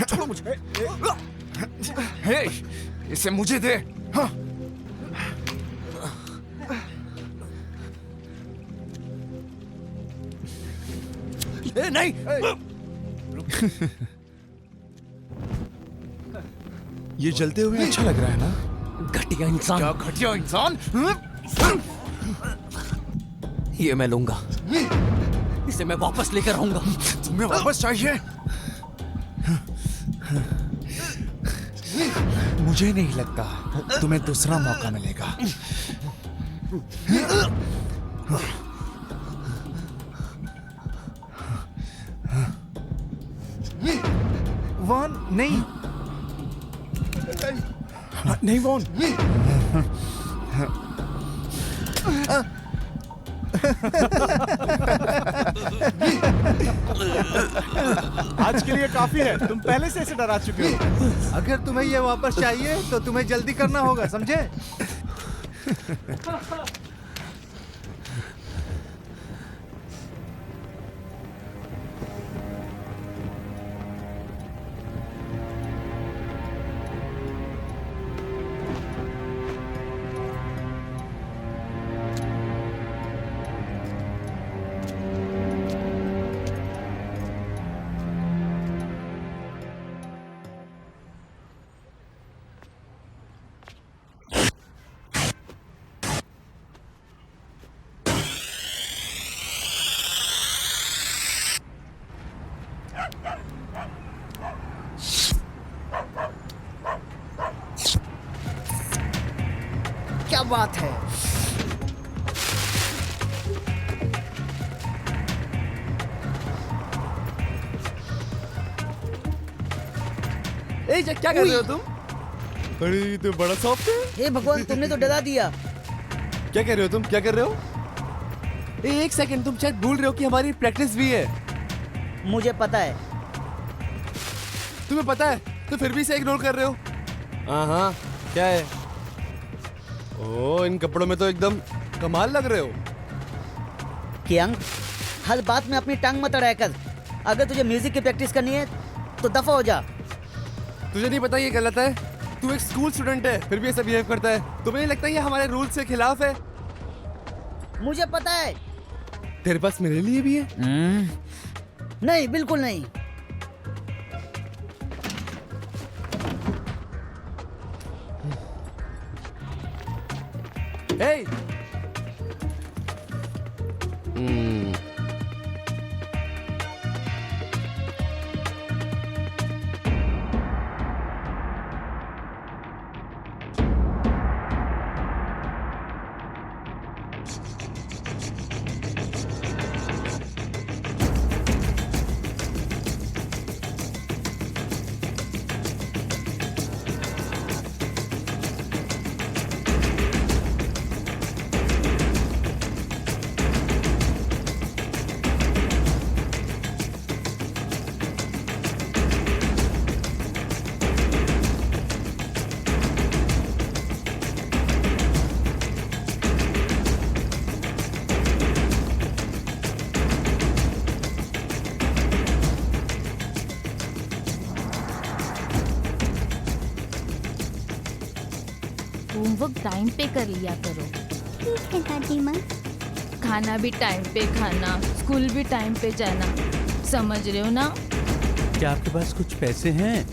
छोड़ो मुझे। हे, इसे मुझे दे। हाँ। नहीं। ये जलते हुए अच्छा लग रहा है ना? घटिया इंसान। क्या घटिया इंसान? ये मैं लूंगा, इसे मैं वापस लेकर आऊंगा। तुम्हें वापस चाहिए? मुझे नहीं लगता तुम्हें दूसरा मौका मिलेगा। वॉन नहीं, नहीं वॉन। आज के लिए काफी है, तुम पहले से इसे डरा चुके हो। अगर तुम्हें ये वापस चाहिए तो तुम्हें जल्दी करना होगा, समझे? क्या बात है? ए, क्या कर रहे हो तुम? अरे तो बड़ा सॉफ्ट है। हे भगवान, तुमने तो डरा दिया। क्या कर रहे हो तुम, क्या कर रहे हो? ए, एक सेकंड, तुम शायद भूल रहे हो कि हमारी प्रैक्टिस भी है। मुझे पता है। तुम्हें पता है तो फिर भी इसे इग्नोर कर रहे हो। हाँ, क्या है? ओ, इन कपड़ों में तो एकदम कमाल लग रहे हो। कियांग, हर बात में अपनी टांग मत अड़ाया कर। अगर तुझे म्यूजिक की प्रैक्टिस करनी है तो दफा हो जा। तुझे नहीं पता ये गलत है? तू एक स्कूल स्टूडेंट है, फिर भी ऐसा बिहेव करता है। तुम्हें नहीं लगता ये हमारे रूल्स के खिलाफ है? मुझे पता है। तेरे पास मेरे लिए भी है? नहीं, बिल्कुल नहीं। Hey! होमवर्क टाइम पे कर लिया करो। ठीक है दादी माँ। खाना भी टाइम पे खाना, स्कूल भी टाइम पे जाना, समझ रहे हो ना? क्या आपके पास कुछ पैसे हैं?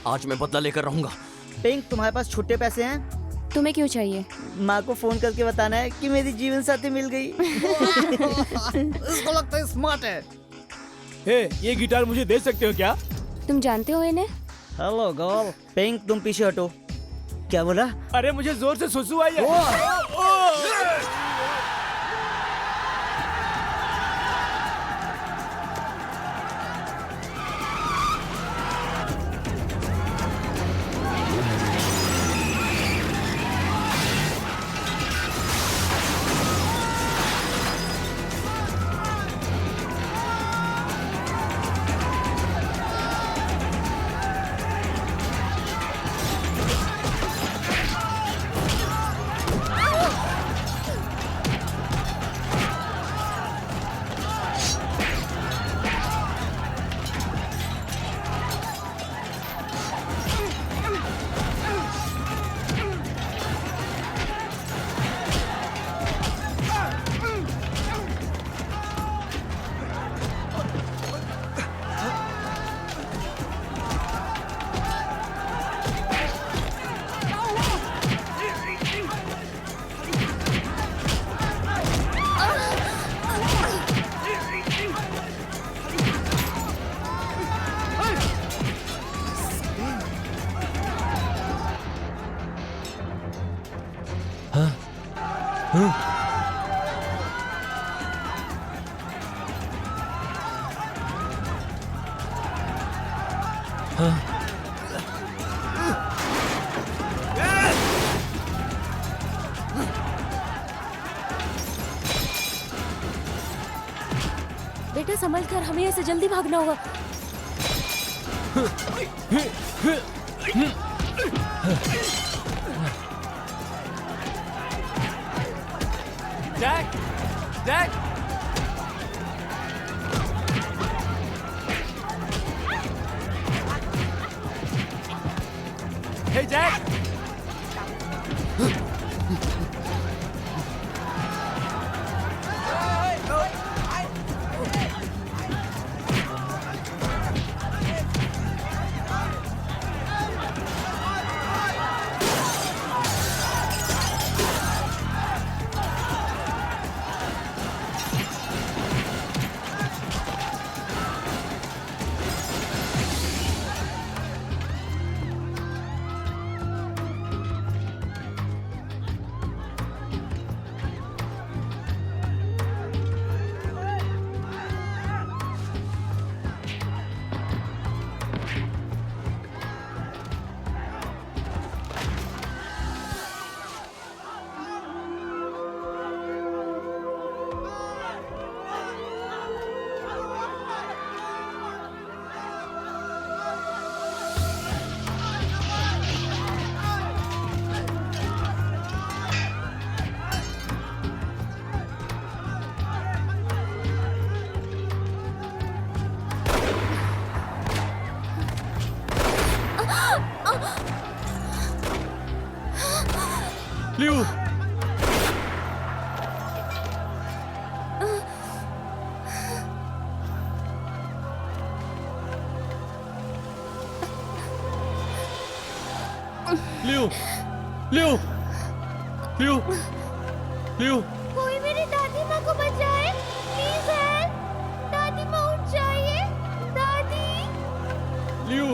आज मैं बदला लेकर रहूंगा। पिंक, तुम्हारे पास छुट्टे पैसे हैं? तुम्हें क्यों चाहिए? माँ को फोन करके बताना है कि मेरी जीवन साथी मिल गई। इसको लगता है स्मार्ट है। हे, ये गिटार मुझे दे सकते हो क्या? तुम जानते हो इन्हें? हेलो गर्ल, पिंक तुम पीछे हटो। क्या बोला? अरे मुझे जोर से सुसु आई है। बेटा संभल कर, हमें यहाँ से जल्दी भागना होगा। जैक, जैक, हे जैक, लियो, लियो, लियो, लियो, लियो। कोई मेरी दादी माँ को बचाए, प्लीज हेल्प। दादी माँ उठ जाइए, दादी। लियो,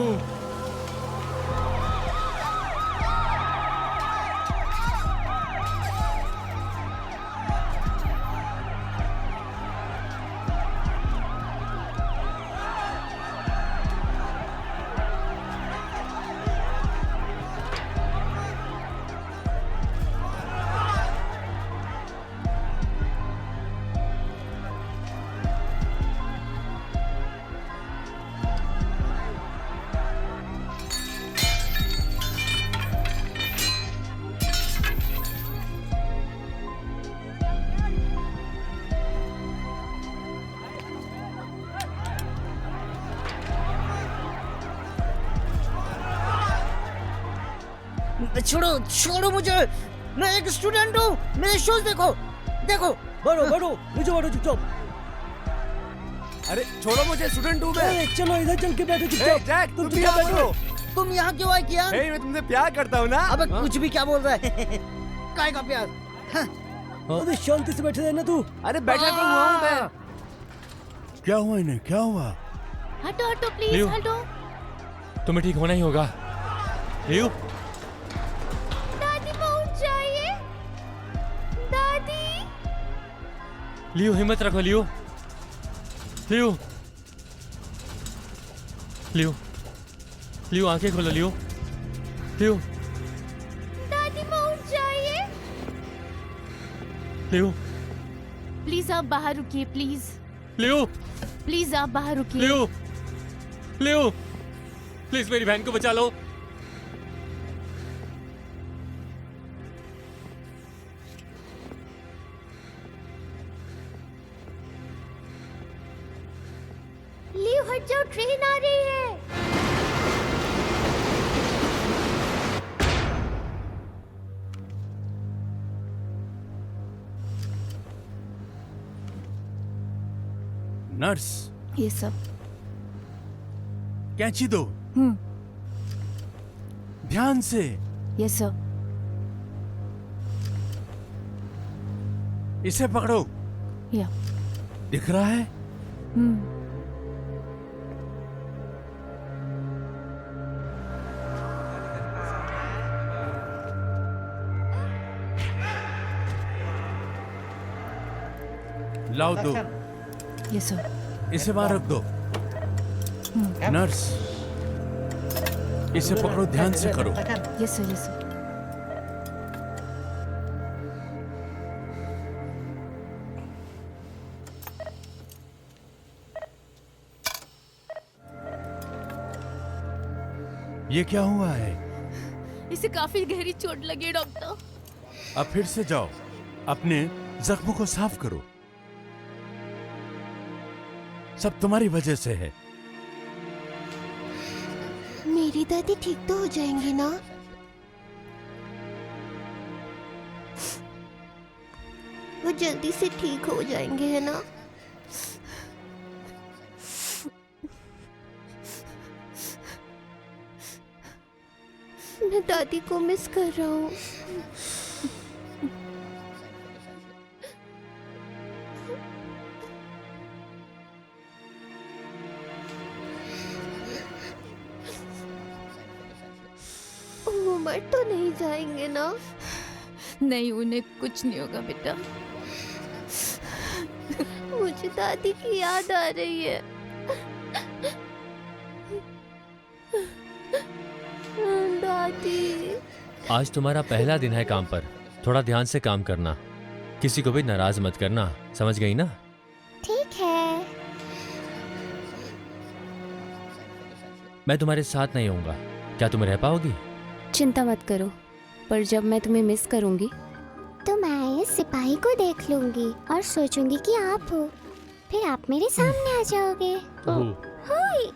छोड़ो छोड़ो मुझे, मैं एक स्टूडेंट हूँ। मेरे शूज देखो, देखो। बढ़ो बढ़ो, नीचे बढ़ो चुपचाप। अरे छोड़ो मुझे, स्टूडेंट हूँ मैं। चलो इधर चल के बैठो हे चुपचाप। जैक, तुम चुपचाप यहाँ बैठो। बैठो। तुम यहाँ क्यों आए कियान? हे मैं तुमसे प्यार करता हूँ ना। अबे कुछ भी क्या बोल रहा है? काय का प्यार? अबे शांति से बैठे रहना तू। अरे बैठा तो हुआ हूँ मैं। क्या हुआ इन्हें, क्या हुआ? हटो हटो प्लीज लियो। हटो। तुम्हें ठीक होना ही होगा। लियो, दादी माँ उठ जाइए। दादी। लियो हिम्मत रखो लियो। लियो, लियो, लियो आंखें खोलो लियो। लियो, दादी माँ उठ जाइए। लियो, प्लीज आप बाहर रुकिए, प्लीज लियो, प्लीज आप बाहर रुकिए। लियो, लियो, प्लीज मेरी बहन को बचा लो। लियो हट जाओ, ट्रेन आ रही है। नर्स, ये सब कैंची दो। ध्यान से। ये सब इसे पकड़ो। या दिख रहा है? लाओ दो। ये सब इसे वहां रख दो। नर्स, इसे पकड़ो, ध्यान से करो। ये सब ये सब ये क्या हुआ है? इसे काफी गहरी चोट लगी है डॉक्टर। अब फिर से जाओ, अपने जख्मों को साफ करो। सब तुम्हारी वजह से है। मेरी दादी ठीक तो हो जाएंगी ना? वो जल्दी से ठीक हो जाएंगे, है ना? मैं दादी को मिस कर रहा हूँ। वो मर तो नहीं जाएंगे ना? नहीं, उन्हें कुछ नहीं होगा बेटा। मुझे दादी की याद आ रही है। दादी। आज तुम्हारा पहला दिन है काम पर, थोड़ा ध्यान से काम करना, किसी को भी नाराज मत करना, समझ गई ना? ठीक है। मैं तुम्हारे साथ नहीं होऊंगा, क्या तुम रह पाओगी? चिंता मत करो, पर जब मैं तुम्हें मिस करूंगी तो मैं इस सिपाही को देख लूंगी और सोचूंगी कि आप हो। फिर आप मेरे सामने आ जाओगे। हाय।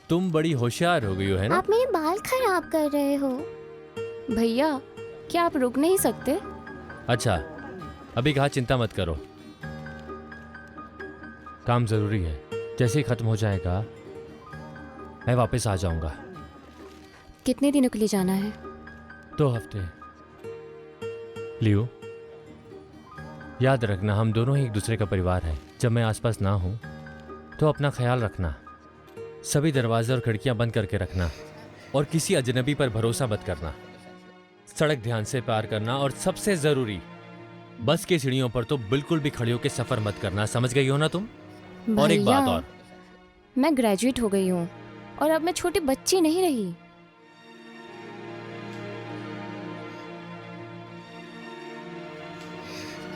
तुम बड़ी होशियार हो गई हो, है ना? आप मेरे बाल खराब कर रहे हो। भैया, क्या आप रुक नहीं सकते? अच्छा, अभी कहा चिंता मत करो, काम जरूरी है। जैसे ही खत्म हो जाएगा मैं वापस आ जाऊंगा। कितने दिनों के लिए जाना है? 2 हफ्ते। लियो, याद रखना हम दोनों ही एक दूसरे का परिवार है। जब मैं आसपास ना हूं तो अपना ख्याल रखना, सभी दरवाजे और खिड़कियां बंद करके रखना और किसी अजनबी पर भरोसा मत करना। सड़क ध्यान से पार करना और सबसे जरूरी, बस की सीढ़ियों पर तो बिल्कुल भी खड़ी होकर सफर मत करना, समझ गई हो ना तुम? और एक बात और, मैं ग्रेजुएट हो गई हूँ और अब मैं छोटी बच्ची नहीं रही।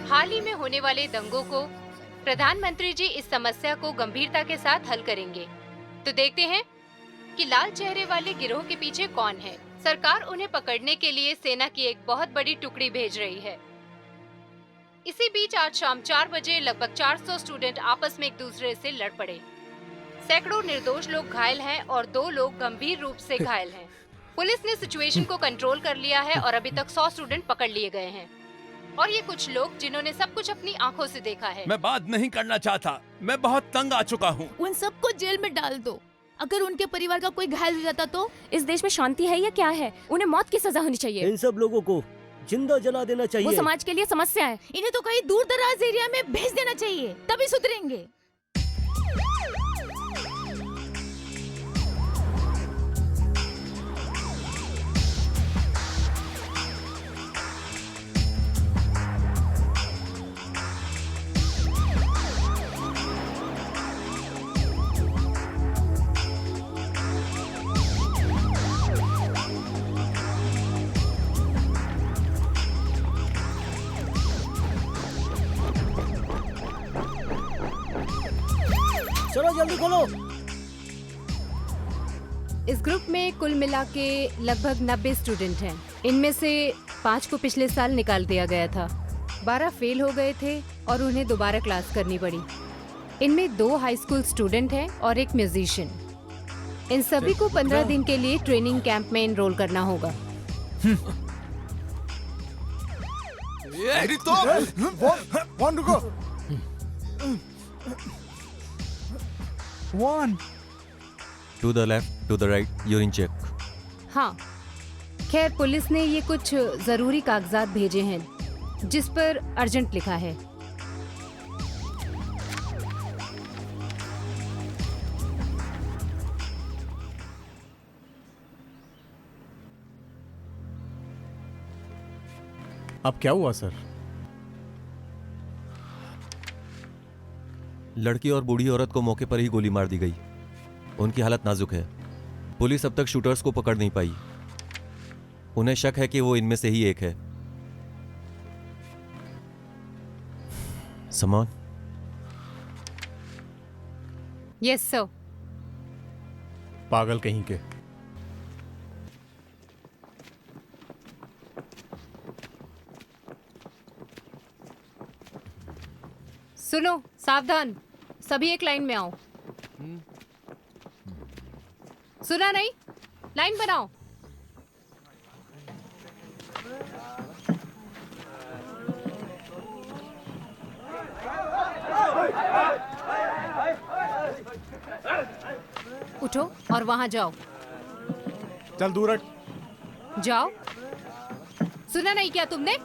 हाल ही में होने वाले दंगों को प्रधानमंत्री जी इस समस्या को गंभीरता के साथ हल करेंगे। तो देखते हैं कि लाल चेहरे वाले गिरोह के पीछे कौन है। सरकार उन्हें पकड़ने के लिए सेना की एक बहुत बड़ी टुकड़ी भेज रही है। इसी बीच आज शाम 4 बजे लगभग 400 स्टूडेंट आपस में एक दूसरे से लड़ पड़े। सैकड़ों निर्दोष लोग घायल हैं और 2 लोग गंभीर रूप से घायल हैं। पुलिस ने सिचुएशन को कंट्रोल कर लिया है और अभी तक 100 स्टूडेंट पकड़ लिए गए हैं। और ये कुछ लोग जिन्होंने सब कुछ अपनी आंखों से देखा है। मैं बात नहीं करना चाहता, मैं बहुत तंग आ चुका हूँ। उन सबको जेल में डाल दो। अगर उनके परिवार का कोई घायल हो जाता तो? इस देश में शांति है या क्या है? उन्हें मौत की सजा होनी चाहिए। इन सब लोगों को जिंदा जला देना चाहिए। वो समाज के लिए समस्या है। इन्हें तो कहीं दूर दराज एरिया में भेज देना चाहिए, तभी सुधरेंगे। चलो जल्दी खोलो। इस ग्रुप में कुल मिला के लगभग 90 स्टूडेंट हैं। इनमें से 5 को पिछले साल निकाल दिया गया था, 12 फेल हो गए थे और उन्हें दोबारा क्लास करनी पड़ी। इनमें 2 हाई स्कूल स्टूडेंट हैं और एक म्यूजिशियन। इन सभी को 15 दिन के लिए ट्रेनिंग कैंप में एनरोल करना होगा। वन रुको। One to the left, to the right, urine check. हाँ, खैर पुलिस ने ये कुछ जरूरी कागजात भेजे हैं जिस पर अर्जेंट लिखा है। अब क्या हुआ सर? लड़की और बूढ़ी औरत को मौके पर ही गोली मार दी गई। उनकी हालत नाजुक है। पुलिस अब तक शूटर्स को पकड़ नहीं पाई। उन्हें शक है कि वो इनमें से ही एक है। समान। Yes sir. पागल कहीं के। सुनो, सावधान, सभी एक लाइन में आओ। सुना नहीं? लाइन बनाओ। उठो और वहां जाओ। चल दूर हट। जाओ। सुना नहीं क्या तुमने?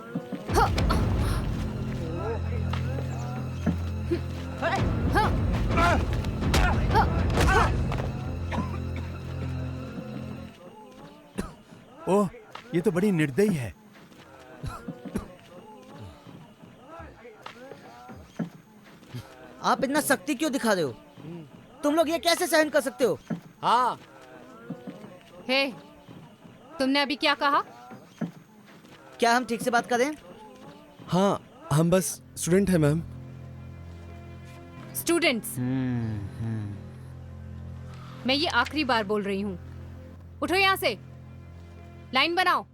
ओह, ये तो बड़ी निर्दयी है। आप इतना सख्ती क्यों दिखा रहे हो? तुम लोग ये कैसे सहन कर सकते हो? हाँ। हे, तुमने अभी क्या कहा? क्या हम ठीक से बात करें? हाँ, हम बस स्टूडेंट हैं मैम। स्टूडेंट्स, मैं ये आखिरी बार बोल रही हूँ। उठो यहाँ से, लाइन बनाओ।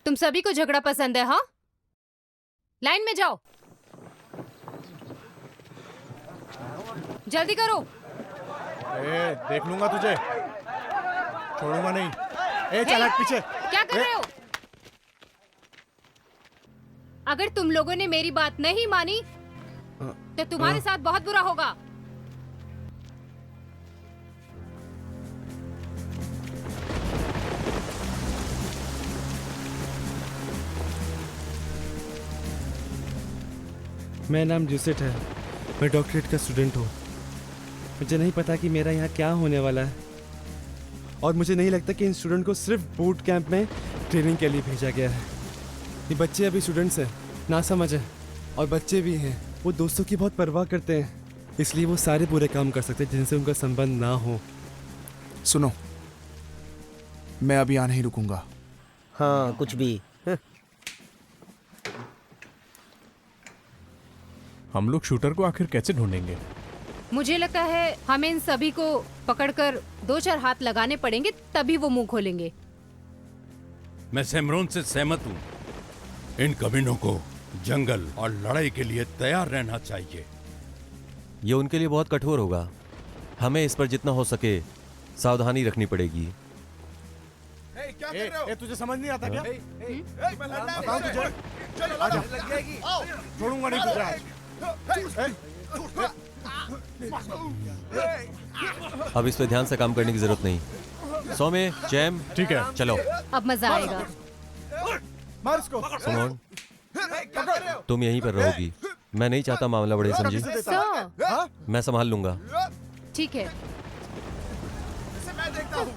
तुम सभी को झगड़ा पसंद है? हाँ, लाइन में जाओ, जल्दी करो। देख लूंगा तुझे, छोड़ूंगा नहीं। चल हट पीछे। क्या कर रहे हो? अगर तुम लोगों ने मेरी बात नहीं मानी तो तुम्हारे साथ बहुत बुरा होगा। मेरा नाम जूसेट है। मैं डॉक्टरेट का स्टूडेंट हूँ। मुझे नहीं पता कि मेरा यहाँ क्या होने वाला है, और मुझे नहीं लगता कि इन स्टूडेंट को सिर्फ बूट कैंप में ट्रेनिंग के लिए भेजा गया है। ये बच्चे अभी स्टूडेंट्स हैं, ना समझ है, और बच्चे भी हैं। वो दोस्तों की बहुत परवाह करते हैं, इसलिए वो सारे बुरे काम कर सकते हैं जिनसे उनका संबंध ना हो। सुनो, मैं अभी यहाँ नहीं रुकूंगा। हाँ, कुछ भी। हम लोग शूटर को आखिर कैसे ढूंढेंगे? मुझे लगता है हमें इन सभी को पकड़कर 2-4 हाथ लगाने पड़ेंगे, तभी वो मुंह खोलेंगे। मैं सेमरोन से सहमत हूँ। इन कमीनों को जंगल और लड़ाई के लिए तैयार रहना चाहिए। ये उनके लिए बहुत कठोर होगा। हमें इस पर जितना हो सके सावधानी रखनी पड़ेगी। क्या कर रहे हो? तुझे समझ नहीं आता क्या? बताऊं तुझे? आजा। छोड़ूंगा नहीं तुझे आज। अब इस पे ध्यान से काम करने की जरूरत नहीं। सौम्य, चैम, ठीक है, चलो। अब मजा आएगा। मार इसको। सुमन, तुम यहीं पर रहोगी। मैं नहीं चाहता मामला बढ़े, समझी? सर, मैं संभाल लूंगा। ठीक है। मैं देखता हूँ।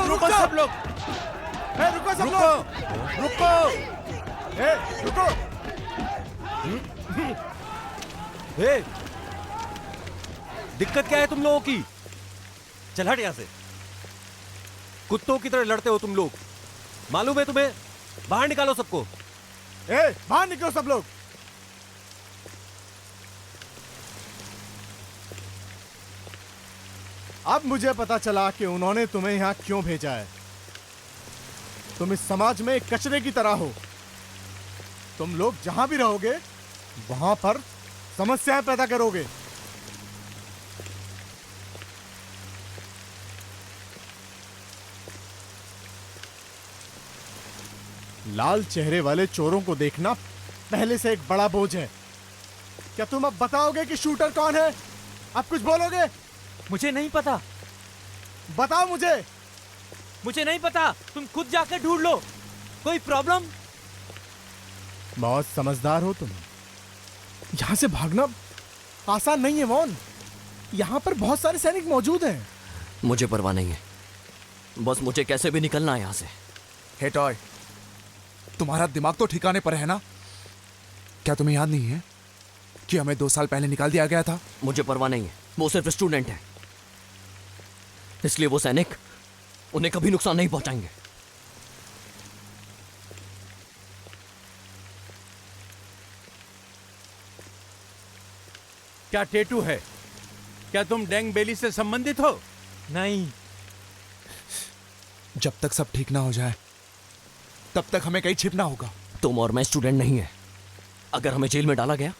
रुको सब लोग। रुको सब लोग, रुको, रुको। दिक्कत क्या है तुम लोगों की? चल हट यहां से। कुत्तों की तरह लड़ते हो तुम लोग, मालूम है तुम्हें? बाहर निकालो सबको। बाहर निकलो सब लोग। अब मुझे पता चला कि उन्होंने तुम्हें यहां क्यों भेजा है। तुम इस समाज में एक कचरे की तरह हो। तुम लोग जहां भी रहोगे वहां पर समस्याएं पैदा करोगे। लाल चेहरे वाले चोरों को देखना पहले से एक बड़ा बोझ है। क्या तुम अब बताओगे कि शूटर कौन है? अब कुछ बोलोगे? मुझे नहीं पता। बताओ मुझे नहीं पता, तुम खुद जाकर ढूंढ लो। कोई प्रॉब्लम? बहुत समझदार हो तुम। यहां से भागना आसान नहीं है वॉन। यहां पर बहुत सारे सैनिक मौजूद हैं। मुझे परवाह नहीं है, बस मुझे कैसे भी निकलना है यहां से। हे टॉय, तुम्हारा दिमाग तो ठिकाने पर है ना? क्या तुम्हें याद नहीं है कि हमें 2 साल पहले निकाल दिया गया था? मुझे परवाह नहीं है, वो सिर्फ स्टूडेंट है, इसलिए वो सैनिक उन्हें कभी नुकसान नहीं पहुंचाएंगे। क्या टेटू है? क्या तुम डेंग बेली से संबंधित हो? नहीं। जब तक सब ठीक ना हो जाए तब तक हमें कहीं छिपना होगा। तुम और मैं स्टूडेंट नहीं है। अगर हमें जेल में डाला गया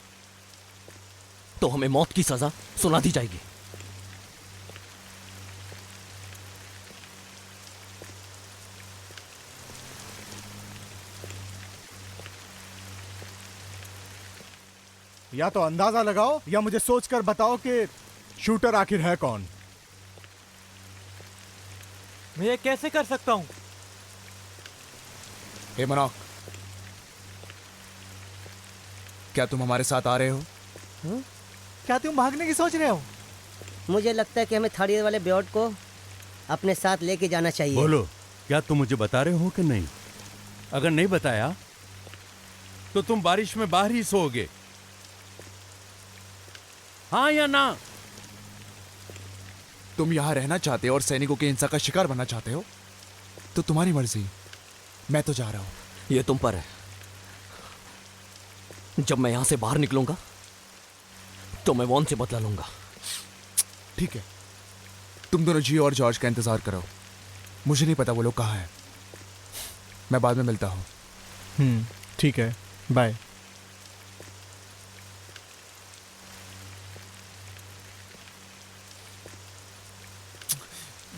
तो हमें मौत की सजा सुना दी जाएगी। या तो अंदाजा लगाओ या मुझे सोचकर बताओ कि शूटर आखिर है कौन। मैं ये कैसे कर सकता हूं? हे मनोक, क्या तुम हमारे साथ आ रहे हो? क्या तुम भागने की सोच रहे हो? मुझे लगता है कि हमें थर्ड ईयर वाले ब्यॉड को अपने साथ लेके जाना चाहिए। बोलो, क्या तुम मुझे बता रहे हो कि नहीं? अगर नहीं बताया तो तुम बारिश में बाहर ही सोओगे, हाँ या ना? तुम यहां रहना चाहते हो और सैनिकों की हिंसा का शिकार बनना चाहते हो तो तुम्हारी मर्जी। मैं तो जा रहा हूं। ये तुम पर है। जब मैं यहां से बाहर निकलूंगा तो मैं वॉन से बदला लूंगा। ठीक है, तुम दोनों जी और जॉर्ज का इंतजार करो। मुझे नहीं पता वो लोग कहाँ हैं। मैं बाद में मिलता हूं। ठीक है, बाय।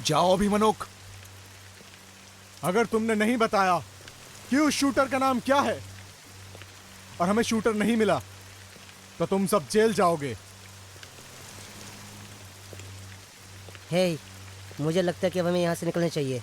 जाओ अभी मनोक। अगर तुमने नहीं बताया कि उस शूटर का नाम क्या है और हमें शूटर नहीं मिला तो तुम सब जेल जाओगे। हे, मुझे लगता है कि अब हमें यहाँ से निकलना चाहिए।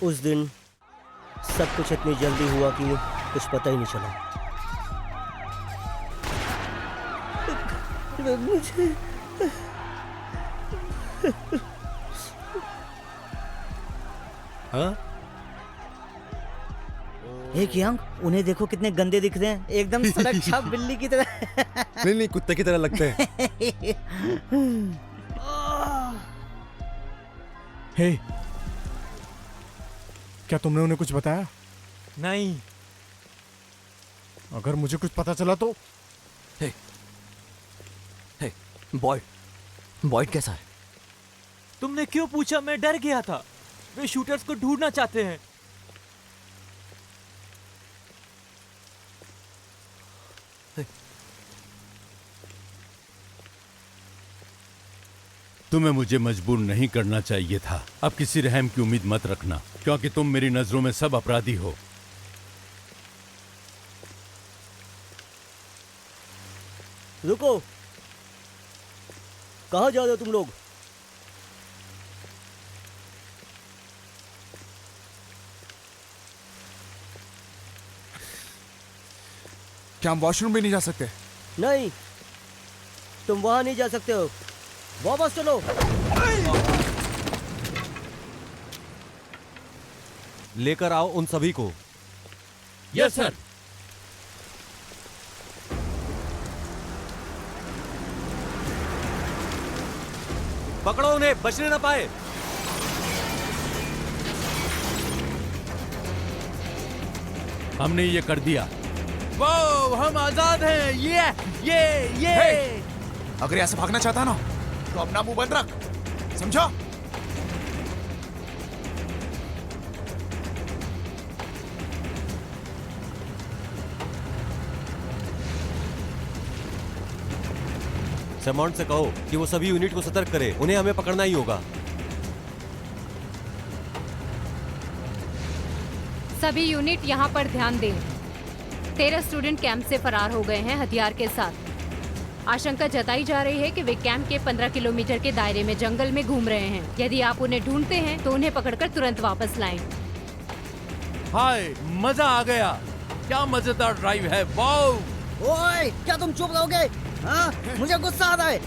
उस दिन सब कुछ इतनी जल्दी हुआ कि कुछ पता ही नहीं चला। मुझे हाँ? हे कियांग, उन्हें देखो कितने गंदे दिख रहे हैं, एकदम सड़क छाप बिल्ली की तरह। नहीं, कुत्ते की तरह लगते हैं। हे, क्या तुमने उन्हें कुछ बताया? नहीं। अगर मुझे कुछ पता चला तो? हे, बॉयड कैसा है? तुमने क्यों पूछा? मैं डर गया था। वे शूटर्स को ढूंढना चाहते हैं। तुम्हें मुझे मजबूर नहीं करना चाहिए था। अब किसी रहम की उम्मीद मत रखना, क्योंकि तुम मेरी नजरों में सब अपराधी हो। रुको, कहाँ जा रहे हो तुम लोग? क्या हम वॉशरूम भी नहीं जा सकते? नहीं, तुम वहां नहीं जा सकते हो। वापस चलो। लेकर आओ उन सभी को। Yes sir. पकड़ो उन्हें, बचने ना पाए। हमने ये कर दिया। वो हम आजाद हैं। ये अगर यहाँ से भागना चाहता ना तो अपना मुंह बंद रख, समझा? सेमॉन्ट से कहो कि वो सभी यूनिट को सतर्क करे, उन्हें हमें पकड़ना ही होगा। सभी यूनिट यहाँ पर ध्यान दें। 13 स्टूडेंट कैंप से फरार हो गए हैं हथियार के साथ। आशंका जताई जा रही है कि वे कैंप के 15 किलोमीटर के दायरे में जंगल में घूम रहे हैं। यदि आप उन्हें ढूंढते हैं तो उन्हें पकड़कर तुरंत वापस लाएं। हाय, मजा आ गया। क्या मजेदार ड्राइव है। वाओ। ओए, क्या तुम चुप रहोगे? हाँ, मुझे गुस्सा आ रहा है।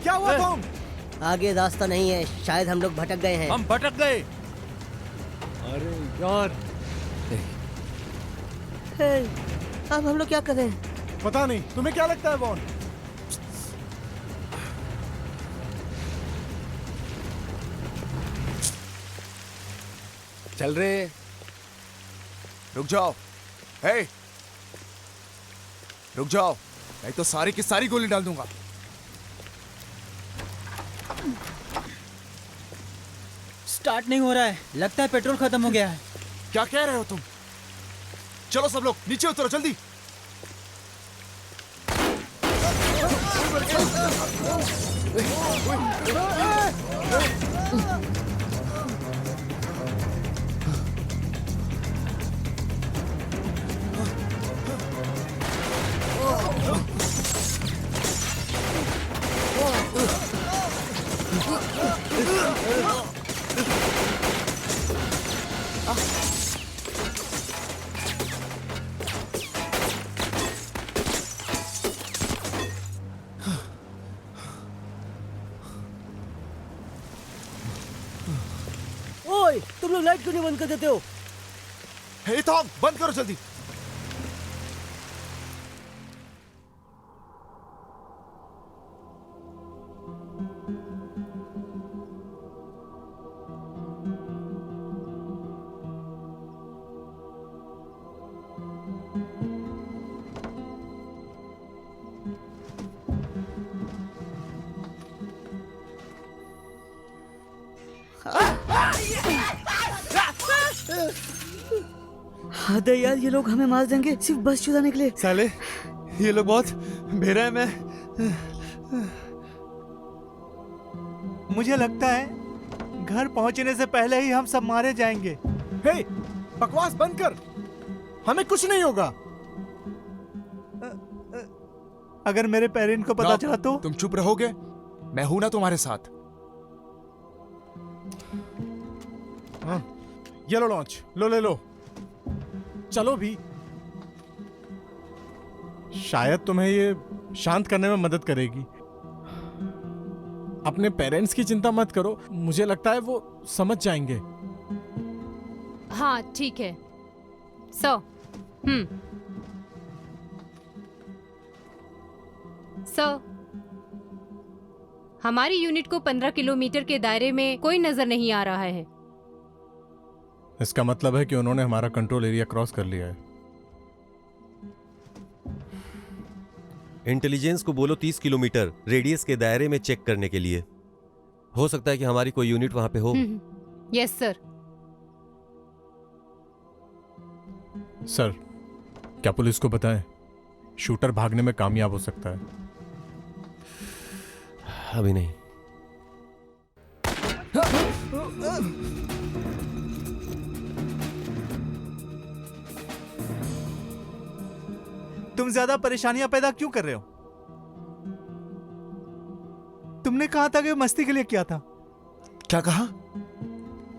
क्या हुआ तुम? आगे रास्ता नहीं है, शायद हम लोग भटक गए हैं। हम भटक गए। अरे यार, अब हम लोग क्या करें? पता नहीं, तुम्हें क्या लगता है वॉन? चल रहे, रुक जाओ। हे, रुक जाओ, नहीं तो सारी की सारी गोली डाल दूंगा। स्टार्ट नहीं हो रहा है, लगता है पेट्रोल खत्म हो गया है। क्या कह रहे हो तुम? चलो सब लोग नीचे उतरो जल्दी। ओए, तुम लोग लाइट क्यों नहीं बंद कर देते हो? हे थॉम, बंद करो जल्दी। हद है यार, ये लोग हमें मार देंगे सिर्फ बस चुराने के लिए। साले, ये लोग बहुत भेड़ा है। मैं मुझे लगता है घर पहुंचने से पहले ही हम सब मारे जाएंगे। हे, बकवास बंद कर, हमें कुछ नहीं होगा। अगर मेरे पेरेंट्स को पता चला तो? तुम चुप रहोगे? मैं हूं ना तुम्हारे साथ। ये लो लॉन्च, लो ले लो, चलो भी। शायद तुम्हें ये शांत करने में मदद करेगी। अपने पेरेंट्स की चिंता मत करो, मुझे लगता है वो समझ जाएंगे। हाँ ठीक है। सर, हमारी यूनिट को 15 किलोमीटर के दायरे में कोई नजर नहीं आ रहा है। इसका मतलब है कि उन्होंने हमारा कंट्रोल एरिया क्रॉस कर लिया है। इंटेलिजेंस को बोलो 30 किलोमीटर रेडियस के दायरे में चेक करने के लिए। हो सकता है कि हमारी कोई यूनिट वहां पे हो। Yes sir. सर, क्या पुलिस को बताएं? शूटर भागने में कामयाब हो सकता है। अभी नहीं। तुम ज्यादा परेशानियां पैदा क्यों कर रहे हो? तुमने कहा था कि मस्ती के लिए किया था। क्या कहा?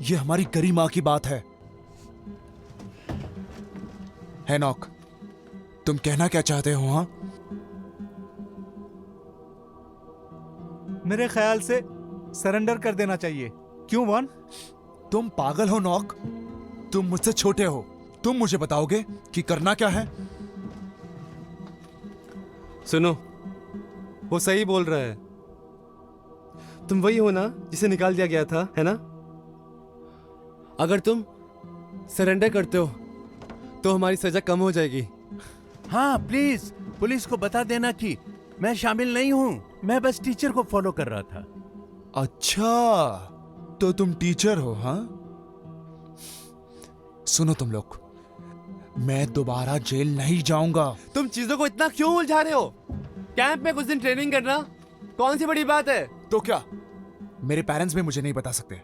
यह हमारी गरीमा की बात है। है नॉक, तुम कहना क्या चाहते हो? हाँ, मेरे ख्याल से सरेंडर कर देना चाहिए। क्यों वॉन? तुम पागल हो नॉक? तुम मुझसे छोटे हो, तुम मुझे बताओगे कि करना क्या है? सुनो, वो सही बोल रहा है। तुम वही हो ना जिसे निकाल दिया गया था, है ना? अगर तुम सरेंडर करते हो तो हमारी सजा कम हो जाएगी। हाँ प्लीज पुलिस को बता देना कि मैं शामिल नहीं हूं, मैं बस टीचर को फॉलो कर रहा था। अच्छा, तो तुम टीचर हो? हाँ, सुनो तुम लोग, मैं दोबारा जेल नहीं जाऊंगा। तुम चीजों को इतना क्यों उलझा रहे हो? कैंप में कुछ दिन ट्रेनिंग करना कौन सी बड़ी बात है? तो क्या मेरे पेरेंट्स भी मुझे नहीं बता सकते?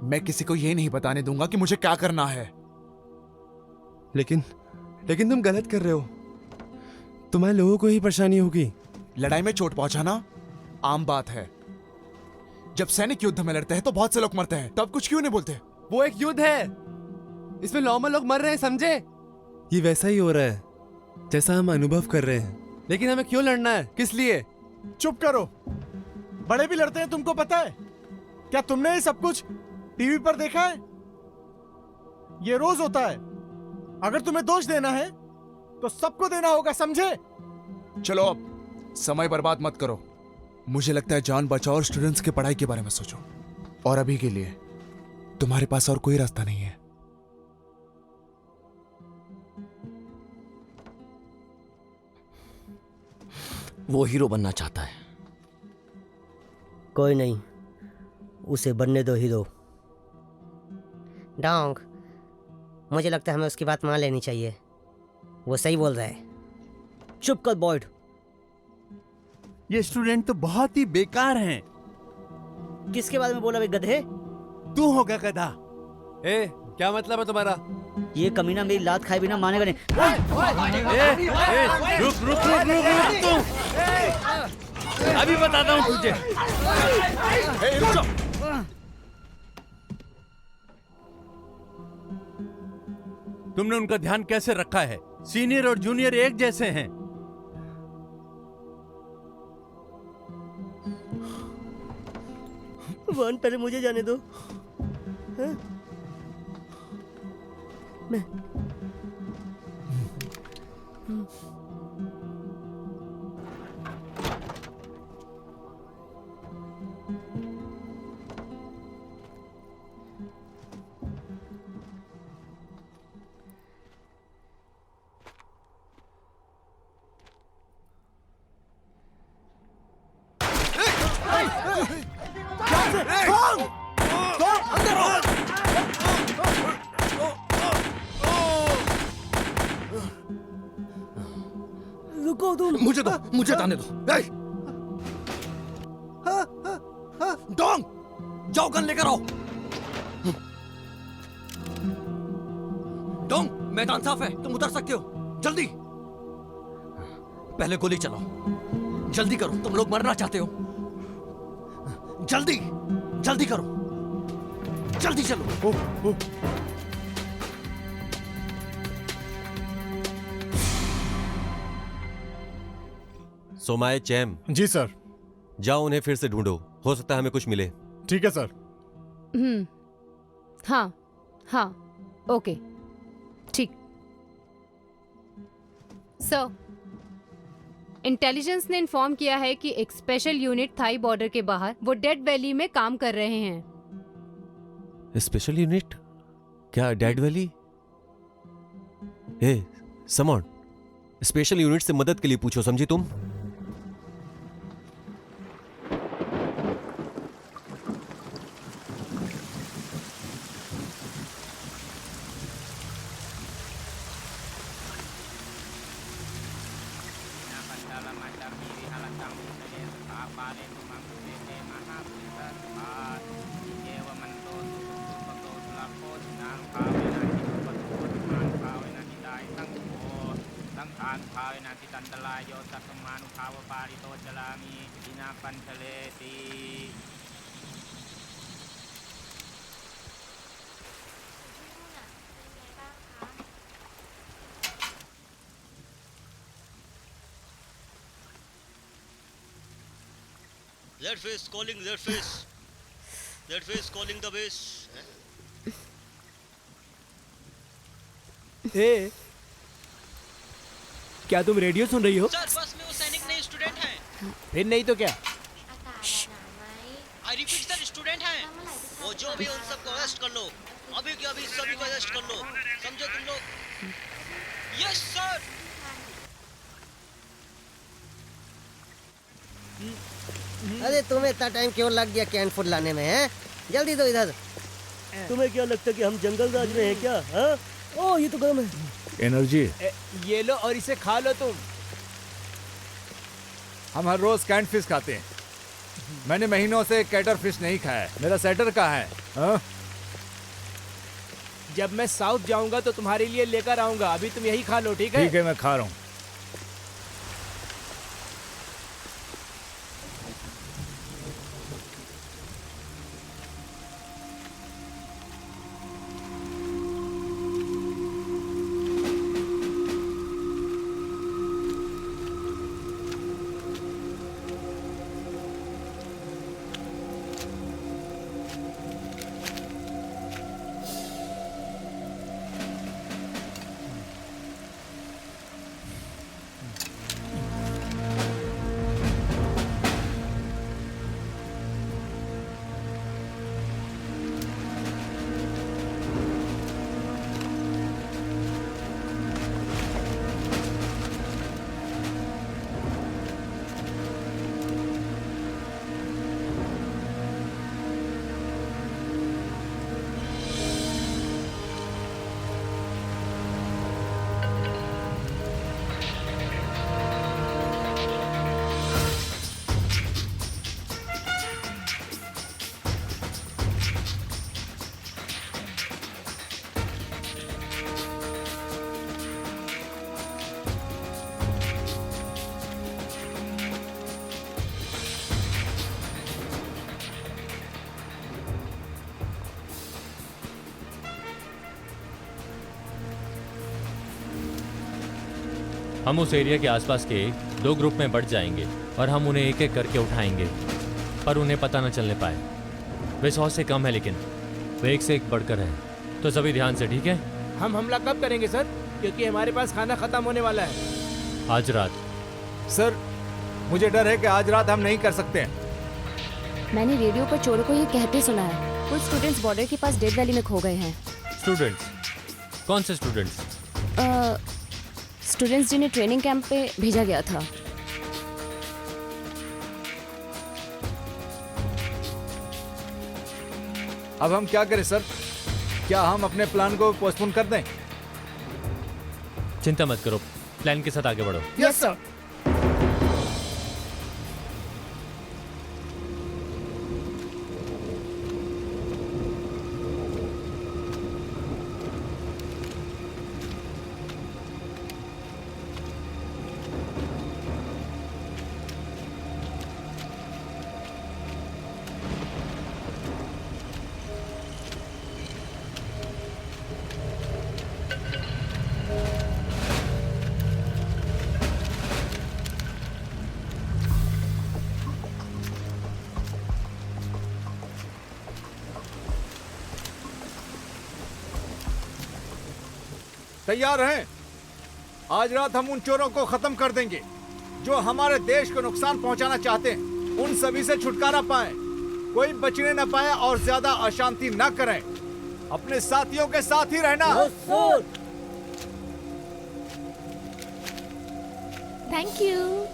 मैं किसी को ये नहीं बताने दूंगा कि मुझे क्या करना है। लेकिन तुम गलत कर रहे हो। तुम्हारे लोगों को ही परेशानी होगी। लड़ाई में चोट पहुंचाना आम बात है। जब सैनिक युद्ध में लड़ते हैं तो बहुत से लोग मरते हैं, तब कुछ क्यों नहीं बोलते? वो एक युद्ध है, इसमें नॉर्मल लोग मर रहे हैं, समझे? ये वैसा ही हो रहा है जैसा हम अनुभव कर रहे हैं। लेकिन हमें क्यों लड़ना है? किस लिए? चुप करो, बड़े भी लड़ते हैं, तुमको पता है? क्या तुमने ये सब कुछ टीवी पर देखा है? ये रोज होता है। अगर तुम्हें दोष देना है तो सबको देना होगा, समझे? चलो अब समय बर्बाद मत करो। मुझे लगता है जान बचाओ और स्टूडेंट्स की पढ़ाई के बारे में सोचो। और अभी के लिए तुम्हारे पास और कोई रास्ता नहीं है। वो हीरो बनना चाहता है। कोई नहीं, उसे बनने दो हीरो। डोंग, मुझे लगता है हमें उसकी बात मान लेनी चाहिए। वो सही बोल रहा है। चुप कर बॉयड। ये स्टूडेंट तो बहुत ही बेकार हैं। किसके बारे में बोला बे गधे? तू होगा गधा। ए, क्या मतलब है तुम्हारा? ये कमीना मेरी लात खाए बिना मानेगा नहीं। रुक तू। अभी बताता हूँ तुझे। तुमने उनका ध्यान कैसे रखा है? सीनियर और जूनियर एक जैसे हैं। वन, पहले मुझे जाने दो। हाँ? मैं रुको तुम। मुझे जाने दो। डोंग, जाओ गन लेकर आओ। डोंग, मैदान साफ है, तुम उतर सकते हो। जल्दी, पहले गोली चलाओ। जल्दी करो, तुम लोग मरना चाहते हो। जल्दी जल्दी करो, जल्दी चलो। सोमाए चैम। जी सर। जाओ उन्हें फिर से ढूंढो, हो सकता है हमें कुछ मिले। ठीक है सर। हाँ हाँ, ओके, ठीक। सर, इंटेलिजेंस ने इन्फॉर्म किया है कि एक स्पेशल यूनिट थाई बॉर्डर के बाहर वो डेड वैली में काम कर रहे हैं। Special unit? क्या डेड वैली? ए समॉन, स्पेशल यूनिट से मदद के लिए पूछो, समझी तुम? That face calling, that face. That face calling the base. ए, क्या तुम रेडियो सुन रही हो? सर बस में वो सैनिक नहीं स्टूडेंट हैं। फिर नहीं तो क्या? आई रिपीट सर स्टूडेंट हैं। वो जो भी उन सबको अरेस्ट कर लो। अभी के अभी सभी को अरेस्ट कर लो। समझे तुम लोग? Yes sir. अरे तुम्हें इतना टाइम क्यों लग गया कैन फूड लाने में है? जल्दी दो इधर। तुम्हें क्या लगता है कि हम जंगल राज में हैं क्या? हाँ? ओ ये तो गरम है। एनर्जी ये लो और इसे खा लो तुम। हम हर रोज कैंट फिश खाते हैं। मैंने महीनों से कैटर फिश नहीं खाया है। मेरा सेटर कहाँ है? हाँ? जब मैं साउथ जाऊंगा तो तुम्हारे लिए लेकर आऊंगा। अभी तुम यही खा लो, ठीक है? ठीक है, मैं खा रहा हूँ। हम उस एरिया के आसपास के 2 ग्रुप में बढ़ जाएंगे और हम उन्हें एक एक करके उठाएंगे, पर उन्हें पता न चलने पाए। वे 100 से कम है, लेकिन वे एक से एक बढ़कर हैं। तो सभी ध्यान से, ठीक है? हम हमला कब करेंगे सर? क्योंकि हमारे पास खाना खत्म होने वाला है। आज रात। सर मुझे डर है कि आज रात हम नहीं कर सकते हैं। मैंने रेडियो पर चोरों को ये कहते सुना है। कुछ स्टूडेंट्स बॉर्डर के पास डेथ वैली में खो गए हैं। स्टूडेंट्स? कौन से स्टूडेंट्स? स्टूडेंट्स जिन्हें ट्रेनिंग कैंप पे भेजा गया था। अब हम क्या करें सर? क्या हम अपने प्लान को पोस्टपोन कर दें? चिंता मत करो, प्लान के साथ आगे बढ़ो। Yes sir. तैयार हैं? आज रात हम उन चोरों को खत्म कर देंगे जो हमारे देश को नुकसान पहुंचाना चाहते हैं। उन सभी से छुटकारा पाएं, कोई बचने न पाए और ज्यादा अशांति न करें। अपने साथियों के साथ ही रहना। Thank you.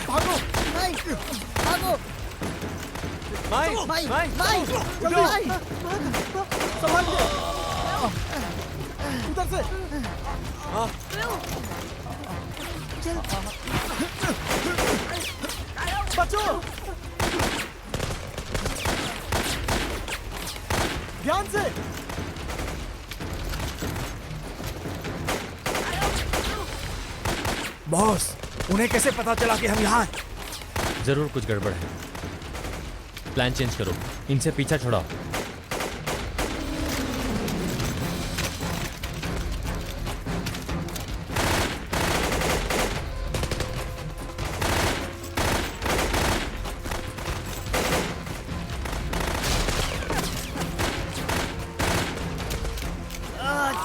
भागो भाई भागो भाई भाई भाई भाई जल्दी संभाल के उधर से बचो ध्यान से बॉस उन्हें कैसे पता चला कि हम यहाँ हैं? जरूर कुछ गड़बड़ है। प्लान चेंज करो, इनसे पीछा छुड़ाओ।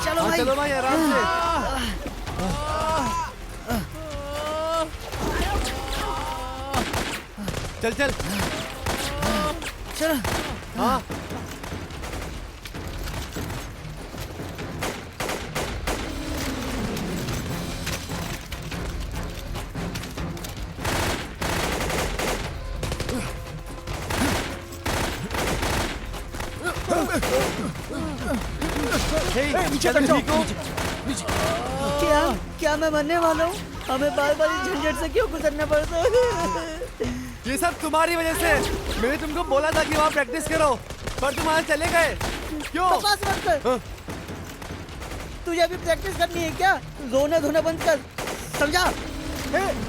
चलो भाई चलो भाई आराम से। चल चल चलो हाँ नीचे बैठ जाओ। क्या क्या मैं मरने वाला हूँ? हमें बार बार इस झंझट से क्यों गुजरना पड़ता है? ये सब तुम्हारी वजह से। मैंने तुमको बोला था कि वहाँ प्रैक्टिस करो, पर तुम वहाँ चले गए क्यों? बकवास मत कर। तुझे अभी प्रैक्टिस करनी है क्या? रोना धोना बंद कर, समझा?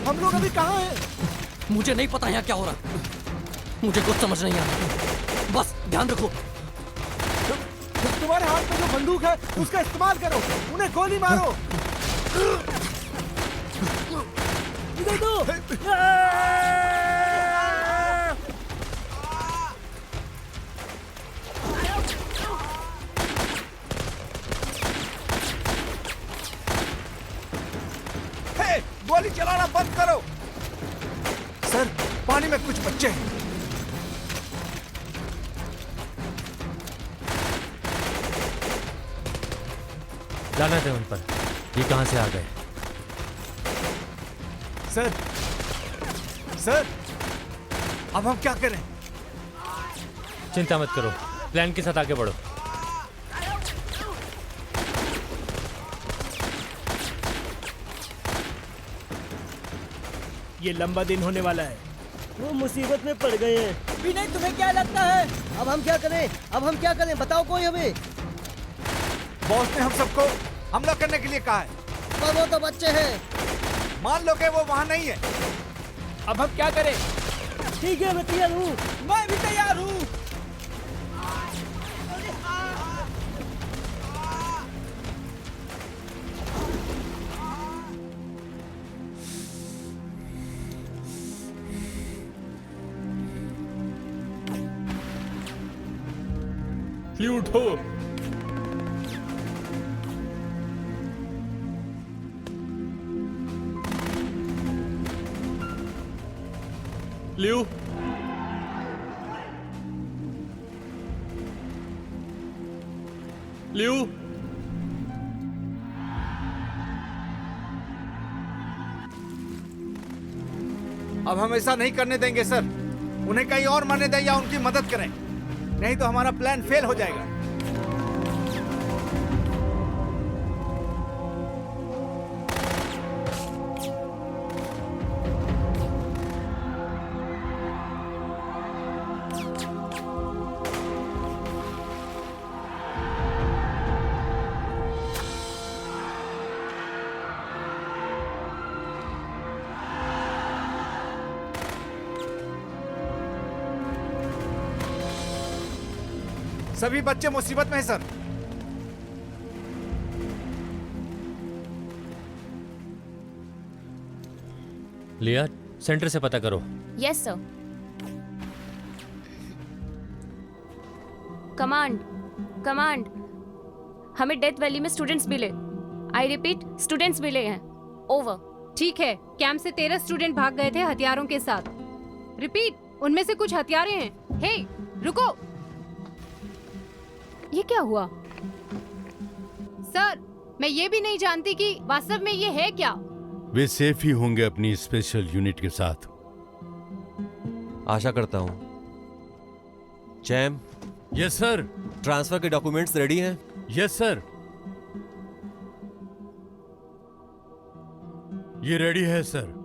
हम लोग अभी कहाँ हैं? मुझे नहीं पता यहाँ क्या हो रहा, मुझे कुछ समझ नहीं आ रहा। बस ध्यान रखो। तुम्हारे हाथ में जो बंदूक है उसका इस्तेमाल करो, उन्हें गोली मारो। इधर दो। गोली चलाना बंद करो। सर पानी में कुछ बच्चे हैं। जाना थे उन पर, ये कहाँ से आ गए? सर सर अब हम क्या करें? चिंता मत करो, प्लान के साथ आगे बढ़ो। ये लंबा दिन होने वाला है। वो मुसीबत में पड़ गए हैं। विनय तुम्हें क्या लगता है? अब हम क्या करें? अब हम क्या करें? बताओ कोई हमें। बॉस ने हम सबको हमला करने के लिए कहा है। पर वो तो बच्चे हैं। मान लो कि वो वहाँ नहीं है। अब हम क्या करें? ठीक है मैं तैयार हूँ। मैं भी तैयार हूँ। उठो। लियो लियो अब हम ऐसा नहीं करने देंगे सर। उन्हें कहीं और मरने दें या उनकी मदद करें, नहीं तो हमारा प्लान फेल हो जाएगा। सभी बच्चे मुसीबत में हैं सर। लिया, सेंटर से पता करो। Yes sir. कमांड कमांड, हमें डेथ वैली में स्टूडेंट्स मिले। आई रिपीट, स्टूडेंट्स मिले हैं। ओवर। ठीक है, कैंप से 13 स्टूडेंट भाग गए थे हथियारों के साथ। रिपीट, उनमें से कुछ हथियारे हैं। हे, रुको। ये क्या हुआ? सर, मैं ये भी नहीं जानती कि वास्तव में ये है क्या। वे सेफ ही होंगे अपनी स्पेशल यूनिट के साथ। आशा करता हूं। चैम। Yes sir. ट्रांसफर के डॉक्यूमेंट्स रेडी हैं? Yes sir. ये रेडी है सर।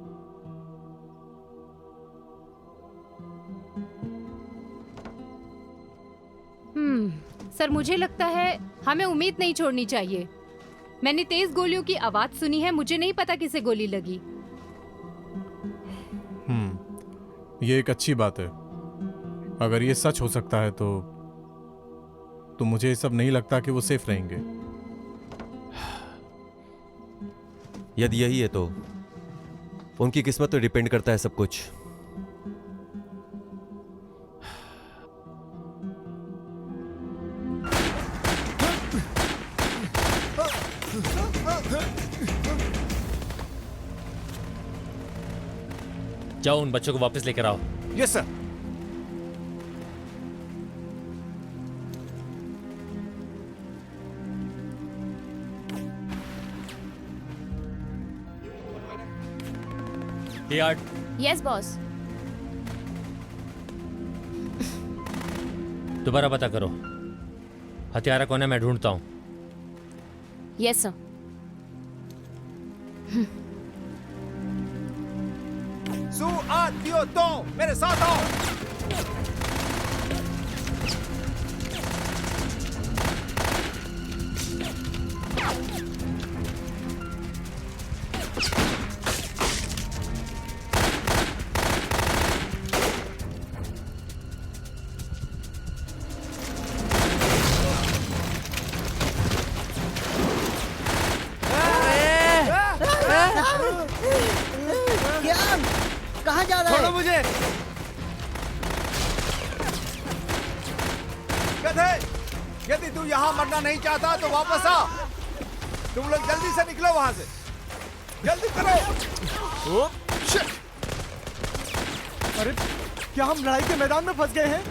सर मुझे लगता है हमें उम्मीद नहीं छोड़नी चाहिए। मैंने तेज गोलियों की आवाज सुनी है, मुझे नहीं पता किसे गोली लगी। ये एक अच्छी बात है। अगर ये सच हो सकता है तो मुझे ये सब नहीं लगता कि वो सेफ रहेंगे। यदि यही है तो उनकी किस्मत तो डिपेंड करता है सब कुछ। जाओ उन बच्चों को वापस लेकर आओ। Yes sir. Yes boss. दोबारा पता करो हत्यारा कौन है, मैं ढूंढता हूं। Yes sir. मेरे साथ आओ। कहाँ जा रहा है? छोड़ो मुझे। यदि तू यहाँ मरना नहीं चाहता तो वापस आ। तुम लोग जल्दी से निकलो वहां से, जल्दी करो। अरे क्या हम लड़ाई के मैदान में फंस गए हैं?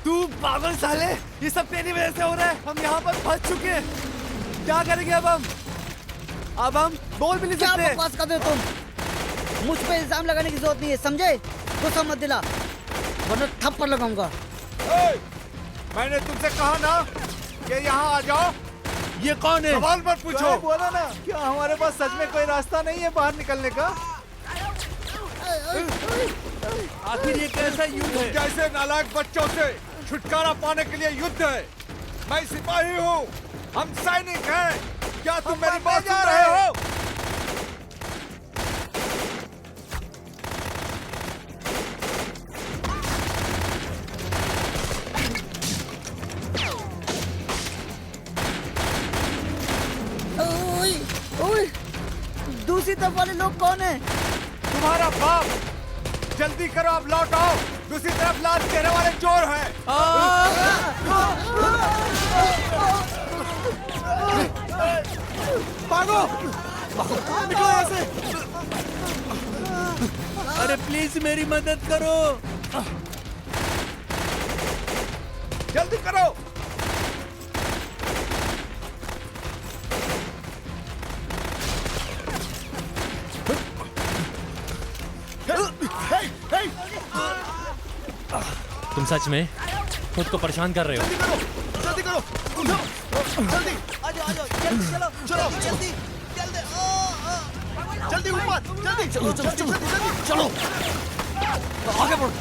तू पागल साले, ये सब तेरी वजह से हो रहा है। हम यहाँ पर फंस चुके हैं। क्या करेंगे अब हम? बोल भी नहीं सकते। क्या बकवास करते हो तुम? मुझ पे इल्जाम लगाने की जरूरत नहीं है, समझे? गुस्सा मत दिला वरना थप्पड़ लगाऊंगा। मैंने तुमसे कहा ना कि यहाँ आ जाओ। ये कौन है? सवाल मत पूछो। बोला ना, क्या हमारे पास सच में कोई रास्ता नहीं है बाहर निकलने का? आखिर ये कैसा युद्ध है? जैसे नालायक बच्चों से छुटकारा पाने के लिए युद्ध है। मैं सिपाही हूँ, हम सैनिक हैं। क्या तुम मेरी बात सुन रहे हो? दूसरी तरफ वाले लोग कौन है? तुम्हारा बाप। जल्दी करो, अब लौट आओ। दूसरी तरफ लाल चेहरे वाले चोर हैं। भागो, निकलो यहाँ से। अरे प्लीज मेरी मदद करो। जल्दी करो। तुम सच में खुद को परेशान कर रहे हो। जल्दी करो, जल्दी आ जाओ, जल्दी चलो, जल्दी जल्दी ऊपर, जल्दी चलो आगे बढ़ो।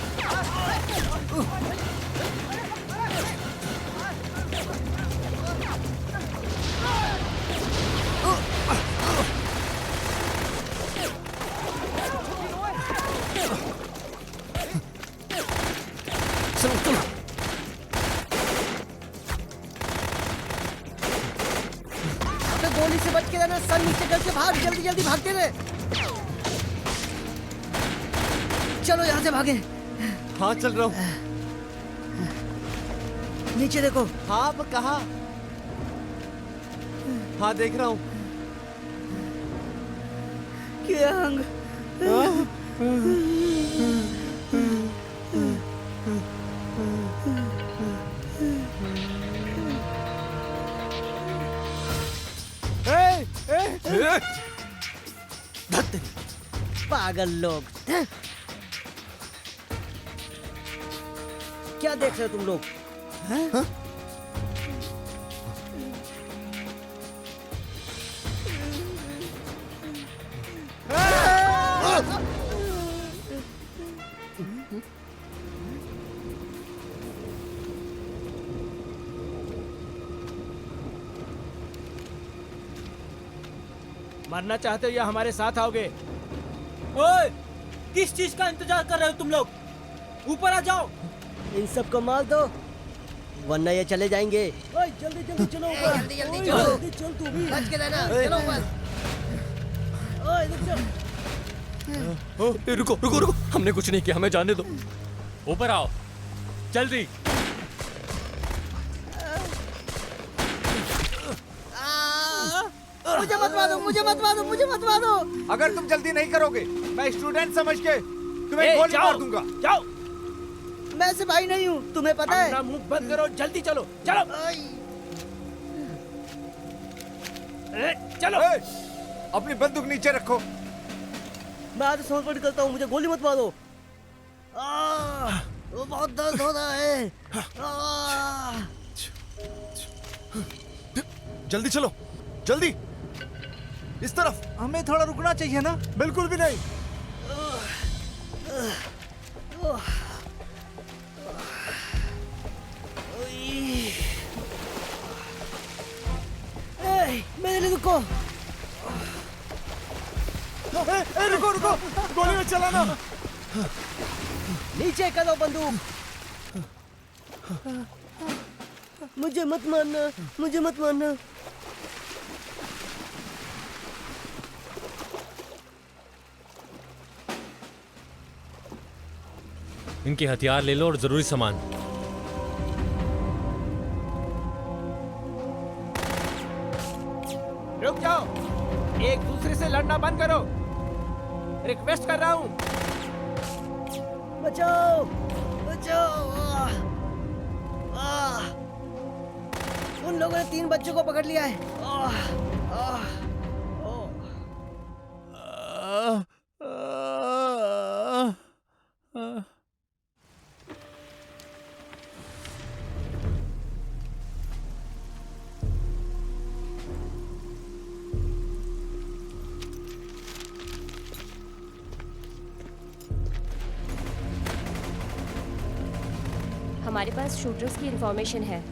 गोली से बच के रहना, सर नीचे करके भाग, जल्दी जल्दी भागते रहे। चलो यहाँ से भागे। हाँ चल रहा हूँ। नीचे देखो। हाँ कहाँ? हाँ देख रहा हूँ। कियांग। पागल लोग। क्या देख रहे हो तुम लोग? हाँ? मरना चाहते हो या हमारे साथ आओगे? ओए, किस चीज का इंतजार कर रहे हो तुम लोग? ऊपर आ जाओ। इन सबको मार दो वरना ये चले जाएंगे। ओए जल्दी जल्दी चलो ऊपर। जल्दी जल्दी ओए, चलो। जल्दी चल तू भी। बच के रहना, चलो ऊपर। ओए रुक जा। रुको रुको रुको, हमने कुछ नहीं किया, हमें जाने दो। ऊपर आओ जल्दी। मुझे मत मारो, मुझे मत मारो, मुझे मत मारो। अगर तुम जल्दी नहीं करोगे मैं स्टूडेंट समझ के तुम्हें गोली मार दूंगा। जाओ। मैं सिपाही नहीं हूँ, तुम्हें पता है। अपना मुंह बंद करो, जल्दी चलो चलो। चलो। अपनी बंदूक नीचे रखो। मैं आज समर्पण करता हूँ, मुझे गोली मत मारो। वो बहुत दर्द हो रहा है। जल्दी चलो, जल्दी इस तरफ। हमें थोड़ा रुकना चाहिए ना? बिल्कुल भी नहीं। मेरे लिए रुको। रुको रुको, गोली में चलाना। नीचे करो बंदूक। मुझे मत मारना, मुझे मत मारना। इनके हथियार ले लो और जरूरी सामान। रुक जाओ, एक दूसरे से लड़ना बंद करो। रिक्वेस्ट कर रहा हूँ। बचाओ बचाओ। उन लोगों ने 3 बच्चों को पकड़ लिया है। हमारे पास शूटर्स की इंफॉर्मेशन है।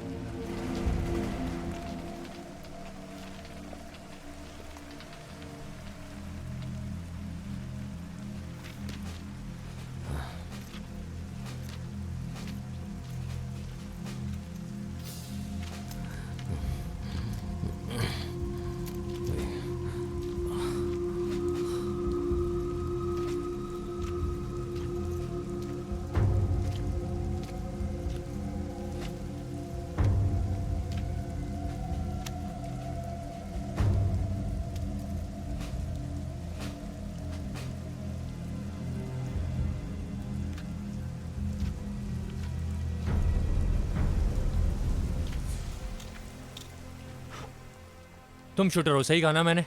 तुम शूटर हो, सही कहा ना मैंने?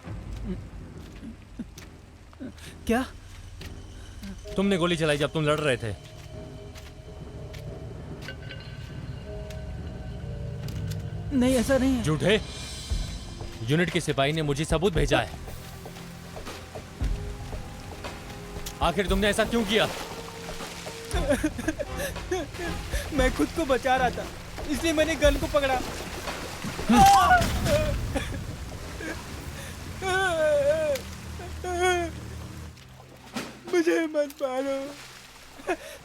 क्या? तुमने गोली चलाई जब तुम लड़ रहे थे। नहीं, ऐसा नहीं है। झूठे। यूनिट के सिपाही ने मुझे सबूत भेजा है। आखिर तुमने ऐसा क्यों किया? मैं खुद को बचा रहा था, इसलिए मैंने गन को पकड़ा। मुझे मत मारो,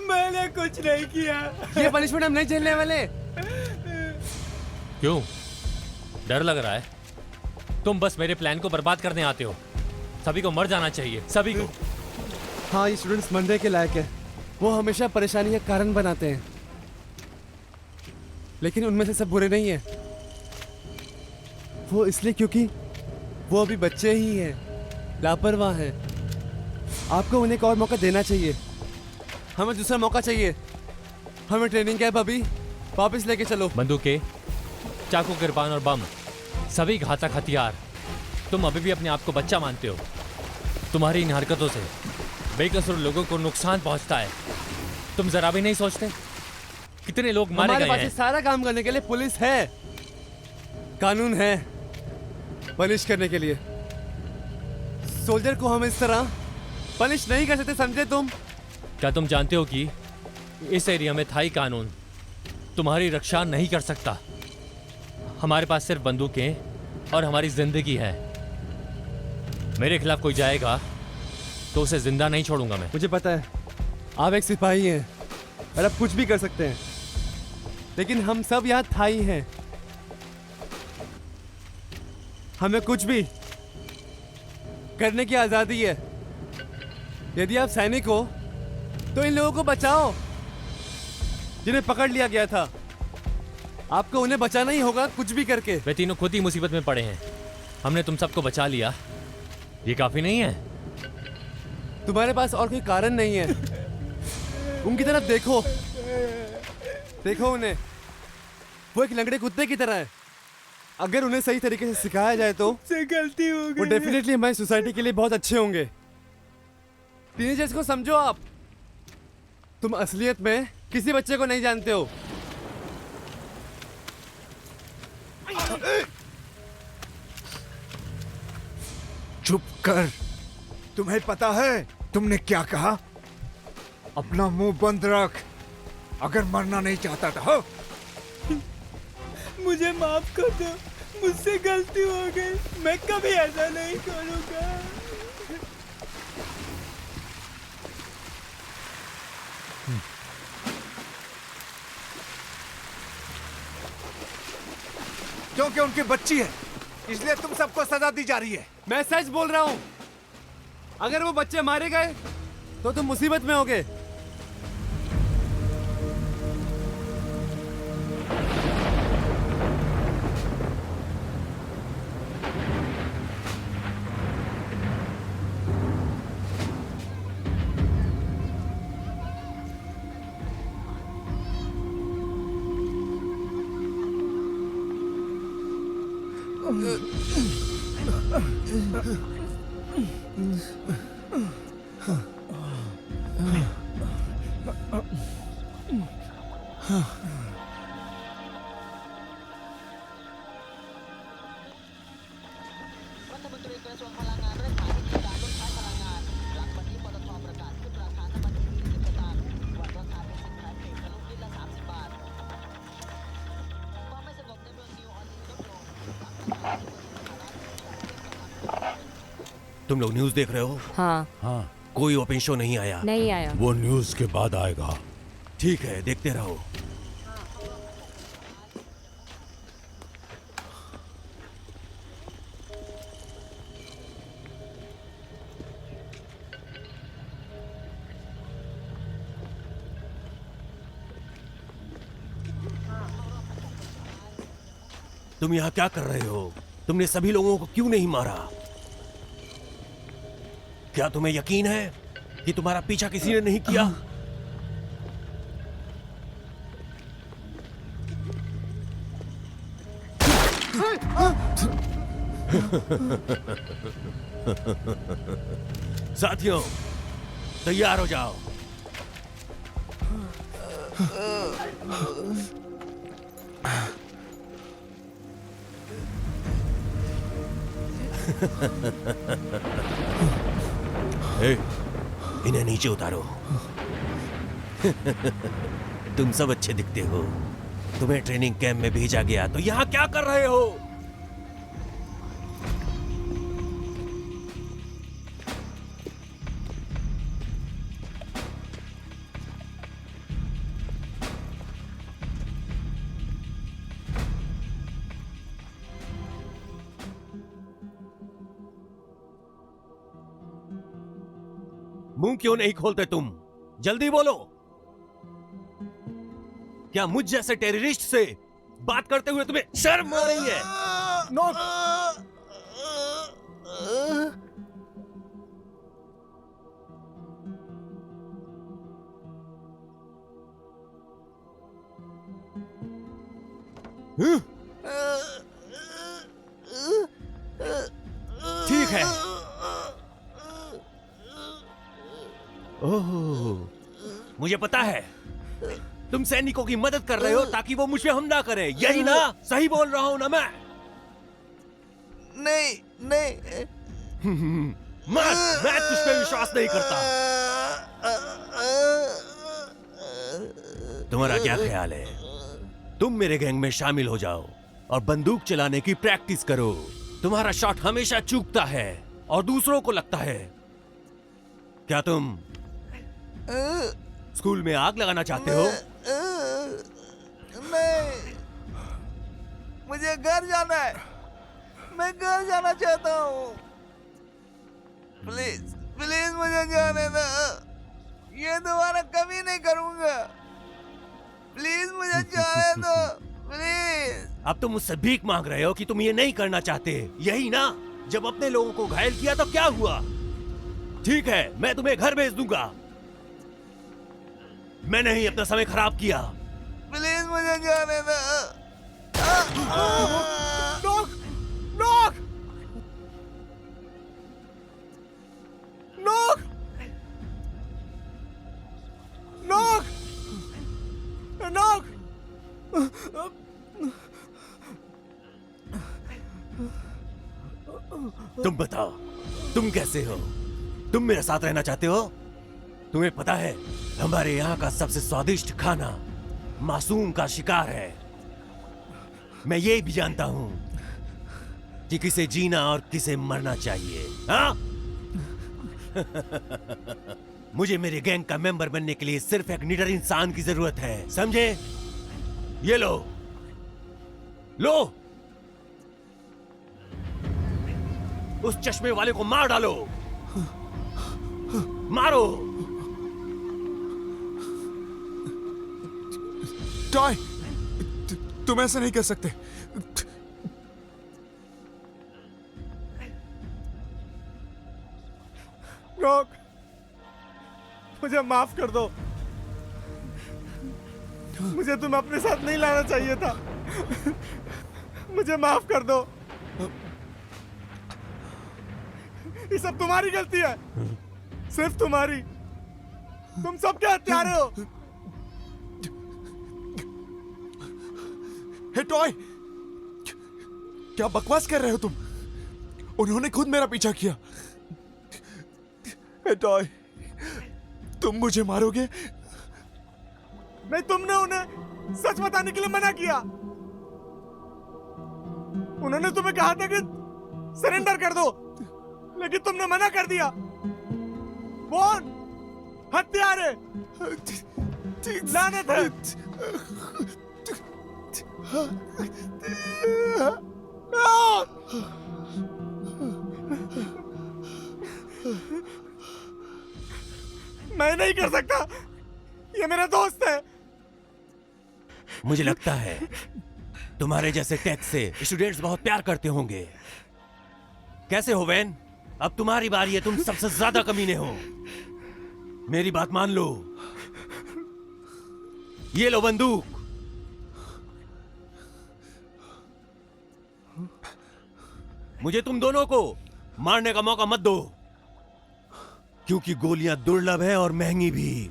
मैंने कुछ नहीं किया। ये पनिशमेंट हम नहीं झेलने वाले। क्यों? डर लग रहा है? तुम बस मेरे प्लान को बर्बाद करने आते हो। सभी को मर जाना चाहिए, सभी को। हाँ, ये स्टूडेंट्स मरने के लायक है। वो हमेशा परेशानी का कारण बनाते हैं, लेकिन उनमें से सब बुरे नहीं हैं। वो इसलिए क्योंकि वो अभी बच्चे ही हैं, लापरवाह हैं। आपको उन्हें एक और मौका देना चाहिए। हमें दूसरा मौका चाहिए। हमें ट्रेनिंग कैंप अभी वापस लेके चलो। बंदूकें, चाकू, किरपान और बम, सभी घातक हथियार। तुम अभी भी अपने आप को बच्चा मानते हो। तुम्हारी इन हरकतों से बेकसूर लोगों को नुकसान पहुंचता है। तुम जरा भी नहीं सोचते कितने लोग मारे हमारे गए पास हैं? ये सारा काम करने के लिए पुलिस है, कानून है पनिश करने के लिए। सोल्जर को हम इस तरह पनिश नहीं कर सकते, समझे तुम? क्या तुम जानते हो कि इस एरिया में थाई कानून तुम्हारी रक्षा नहीं कर सकता? हमारे पास सिर्फ बंदूकें और हमारी जिंदगी है। मेरे खिलाफ कोई जाएगा तो उसे जिंदा नहीं छोड़ूंगा मैं। मुझे पता है आप एक सिपाही हैं और आप कुछ भी कर सकते हैं, लेकिन हम सब यहाँ थाई हैं। हमें कुछ भी करने की आजादी है। यदि आप सैनिक हो तो इन लोगों को बचाओ जिन्हें पकड़ लिया गया था। आपको उन्हें बचाना ही होगा कुछ भी करके। वे तीनों खुद ही मुसीबत में पड़े हैं। हमने तुम सबको बचा लिया, ये काफी नहीं है? तुम्हारे पास और कोई कारण नहीं है। उनकी तरफ देखो, देखो उन्हें, वो एक लंगड़े कुत्ते की तरह है। अगर उन्हें सही तरीके से सिखाया जाए तो गलती हो गई। वो डेफिनेटली हमारी सोसाइटी के लिए बहुत अच्छे होंगे। टीनेजर्स को समझो आप। तुम असलियत में किसी बच्चे को नहीं जानते हो। चुप कर। तुम्हें पता है तुमने क्या कहा? अपना मुंह बंद रख। अगर मरना नहीं चाहता था हो? मुझे माफ कर दो, मुझसे गलती हो गई। मैं कभी ऐसा नहीं करूंगा। क्योंकि उनकी बच्ची है, इसलिए तुम सबको सजा दी जा रही है। मैं सच बोल रहा हूं। अगर वो बच्चे मारे गए तो तुम मुसीबत में होगे। तुम लोग न्यूज़ देख रहे हो? हाँ। हाँ। कोई ओपन शो नहीं आया? नहीं आया। वो न्यूज़ के बाद आएगा। ठीक है, देखते रहो। तुम यहाँ क्या कर रहे हो? तुमने सभी लोगों को क्यों नहीं मारा? क्या तुम्हें यकीन है कि तुम्हारा पीछा किसी ने नहीं किया? साथियों, तैयार हो जाओ। ए, इन्हें नीचे उतारो। तुम सब अच्छे दिखते हो। तुम्हें ट्रेनिंग कैंप में भेजा गया तो यहाँ क्या कर रहे हो? मुंह क्यों नहीं खोलते तुम? जल्दी बोलो। क्या मुझ जैसे टेररिस्ट से बात करते हुए तुम्हें शर्म आ रही है? नो। ठीक है, ओह, मुझे पता है तुम सैनिकों की मदद कर रहे हो ताकि वो मुझ पे हमला करें, यही ना? सही बोल रहा हूं ना मैं? नहीं मैं तुझ पे विश्वास नहीं करता। तुम्हारा क्या ख्याल है? तुम मेरे गैंग में शामिल हो जाओ और बंदूक चलाने की प्रैक्टिस करो। तुम्हारा शॉट हमेशा चूकता है और दूसरों को लगता है। क्या तुम स्कूल में आग लगाना चाहते हो? नहीं, मुझे घर जाना है। मैं घर जाना चाहता हूँ। प्लीज प्लीज मुझे जाने दो। ये दोबारा कभी नहीं करूँगा। प्लीज मुझे जाने दो, प्लीज। अब तुम मुझसे भीख मांग रहे हो कि तुम ये नहीं करना चाहते, यही ना? जब अपने लोगों को घायल किया तो क्या हुआ? ठीक है, मैं तुम्हें घर भेज दूंगा। मैंने ही अपना समय खराब किया। प्लीज मुझे जाने दो। Knock! Knock! Knock! Knock! Knock! तुम बताओ, तुम कैसे हो? तुम मेरे साथ रहना चाहते हो? तुम्हें पता है हमारे यहाँ का सबसे स्वादिष्ट खाना मासूम का शिकार है। मैं ये भी जानता हूँ कि किसे जीना और किसे मरना चाहिए। हाँ? मुझे मेरे गैंग का मेंबर बनने के लिए सिर्फ एक निडर इंसान की जरूरत है, समझे? ये लो, लो, उस चश्मे वाले को मार डालो। मारो। टॉय, तुम ऐसा नहीं कर सकते। नॉक, मुझे माफ कर दो। मुझे तुम अपने साथ नहीं लाना चाहिए था। मुझे माफ कर दो। ये सब तुम्हारी गलती है, सिर्फ तुम्हारी। तुम सब क्या हत्यारे हो। हे टॉय, क्या बकवास कर रहे हो तुम? उन्होंने खुद मेरा पीछा किया। हे टॉय, तुम मुझे मारोगे? नहीं, तुमने उन्हें सच बताने के लिए मना किया। उन्होंने तुम्हें कहा था कि सरेंडर कर दो, लेकिन तुमने मना कर दिया। कौन? हत्यारे, लानत है। मैं नहीं कर सकता, ये मेरा दोस्त है। मुझे लगता है तुम्हारे जैसे टैक्स से स्टूडेंट्स बहुत प्यार करते होंगे। कैसे हो वैन? अब तुम्हारी बारी है, तुम सबसे ज्यादा कमीने हो। मेरी बात मान लो। ये लो बंदूक। मुझे तुम दोनों को मारने का मौका मत दो, क्योंकि गोलियां दुर्लभ है और महंगी भी।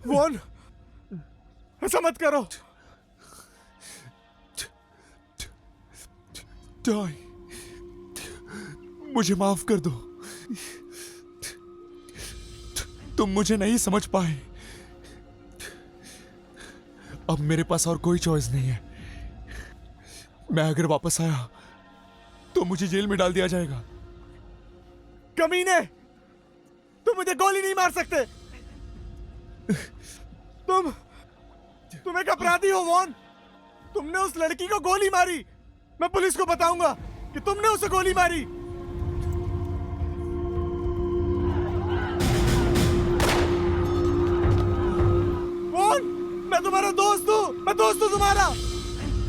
वॉन, ऐसा मत करो। टॉय, मुझे माफ कर दो। तुम मुझे नहीं समझ पाए। अब मेरे पास और कोई चॉइस नहीं है। मैं अगर वापस आया तो मुझे जेल में डाल दिया जाएगा। कमीने, तुम मुझे गोली नहीं मार सकते। तुम एक अपराधी हो वॉन। तुमने उस लड़की को गोली मारी। मैं पुलिस को बताऊंगा कि तुमने उसे गोली मारी। वॉन, मैं तुम्हारा दोस्त हूं। मैं दोस्त हूं तुम्हारा।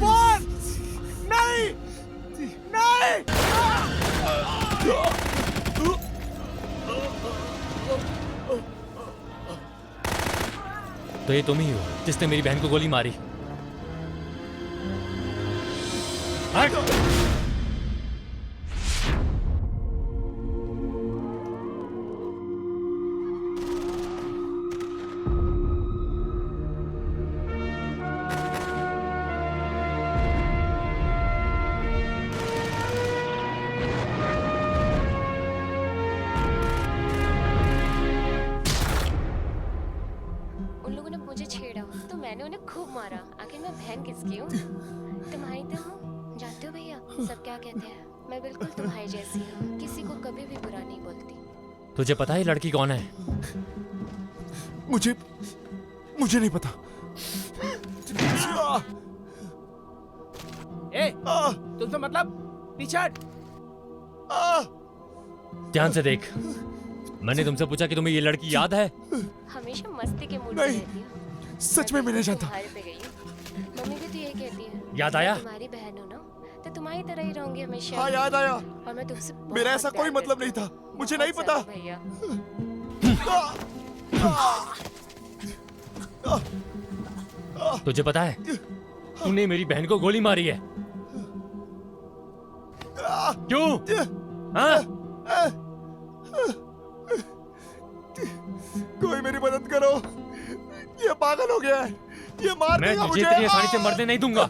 वॉन, नहीं, नहीं। तो ये तुम ही हो जिसने मेरी बहन को गोली मारी। उन लोगों ने मुझे छेड़ा तो मैंने उन्हें खूब मारा। आखिर मैं बहन किसकी हूँ? तुम्हारी तो हूँ। जानते हो भैया सब क्या कहते हैं, मैं बिल्कुल तुम्हारी जैसी हूँ, किसी को कभी भी बुरा नहीं बोलती। तुझे पता है लड़की कौन है? मुझे नहीं पता। तुमसे मतलब पीछे हट। ध्यान से देख। मैंने तुमसे पूछा कि तुम्हें ये लड़की याद है? हमेशा मस्ती के मूड में रहती हूँ। सच में मैं नहीं जानता। तुम्हारे पे गई हूँ। मम्मी भी तो यही कहती है। याद आया? मैं तुम्हारी बहन हूँ ना, तो तुम्हारी तरह ही रहूंगी हमेशा। हाँ याद आया। और मैं तुमसे मेरा ऐसा कोई मतलब नहीं था, मुझे नहीं पता। भैया तुझे पता है तूने मेरी बहन को गोली मारी है? क्यों? हाँ? कोई मेरी मदद करो, ये पागल हो गया है, ये मार मैं देगा तुझे मुझे। इतनी आसानी से मरने नहीं दूंगा।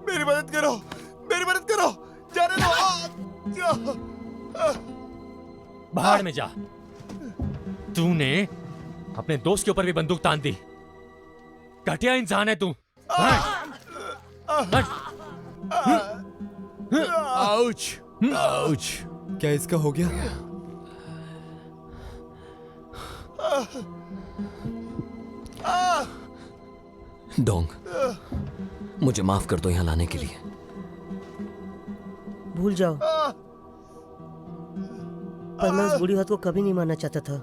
मेरी मदद करो, मेरी मदद करो, जाने दो। भाड़ में जा। तूने अपने दोस्त के ऊपर भी बंदूक तान दी। घटिया इंसान है तू। Ouch, ouch. क्या इसका हो गया? डोंग, मुझे माफ कर दो यहाँ लाने के लिए। भूल जाओ, पर मैं उस बुरी बात को कभी नहीं मानना चाहता था।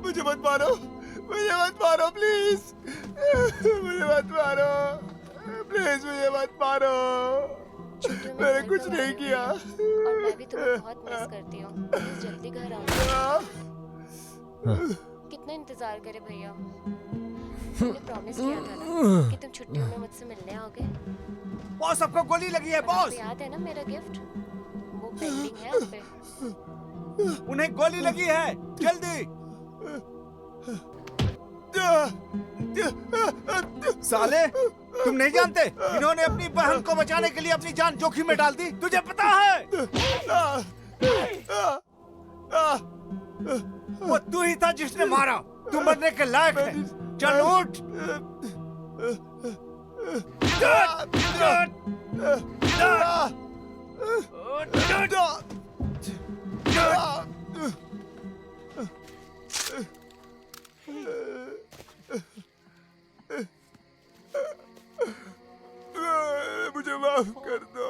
मुझे मत मारो, मुझे मत मारो प्लीज, मुझे मत मारो प्लीज, मुझे मत मारो। मैंने कुछ नहीं किया। और मैं भी तुम्हें बहुत मिस करती हूँ। प्लीज जल्दी घर आओ। कितना इंतजार करे भैया। मैंने प्रॉमिस किया था ना कि तुम छुट्टियों में मुझसे मिलने आओगे। बॉस, सबको गोली लगी है बॉस। आपको याद है ना मेरा गिफ्ट? वो पेंडिंग है उस पे। उन्हें गोली लगी है, जल्दी। साले, तुम नहीं जानते इन्होंने अपनी बहन को बचाने के लिए अपनी जान जोखिम में डाल दी, तुझे पता है? वो तू ही था जिसने मारा, तू मरने के लायक है। चल उठ। मुझे माफ कर दो।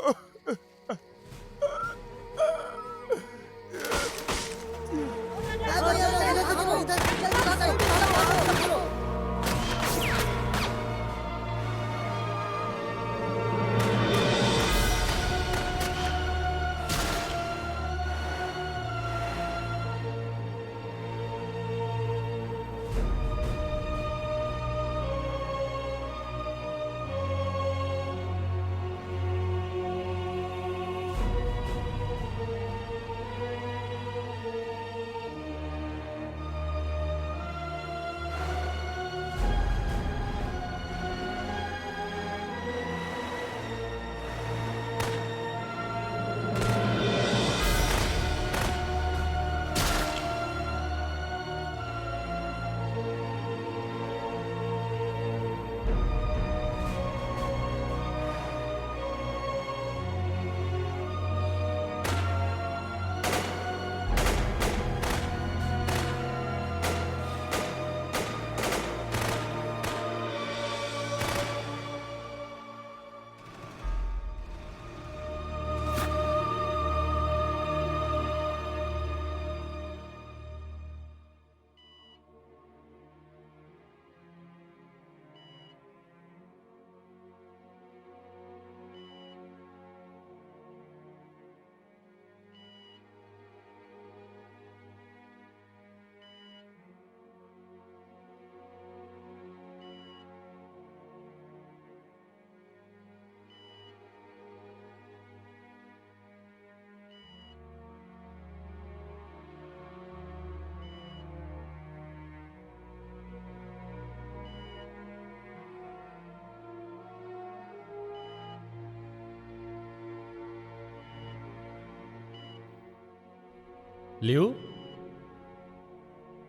लियो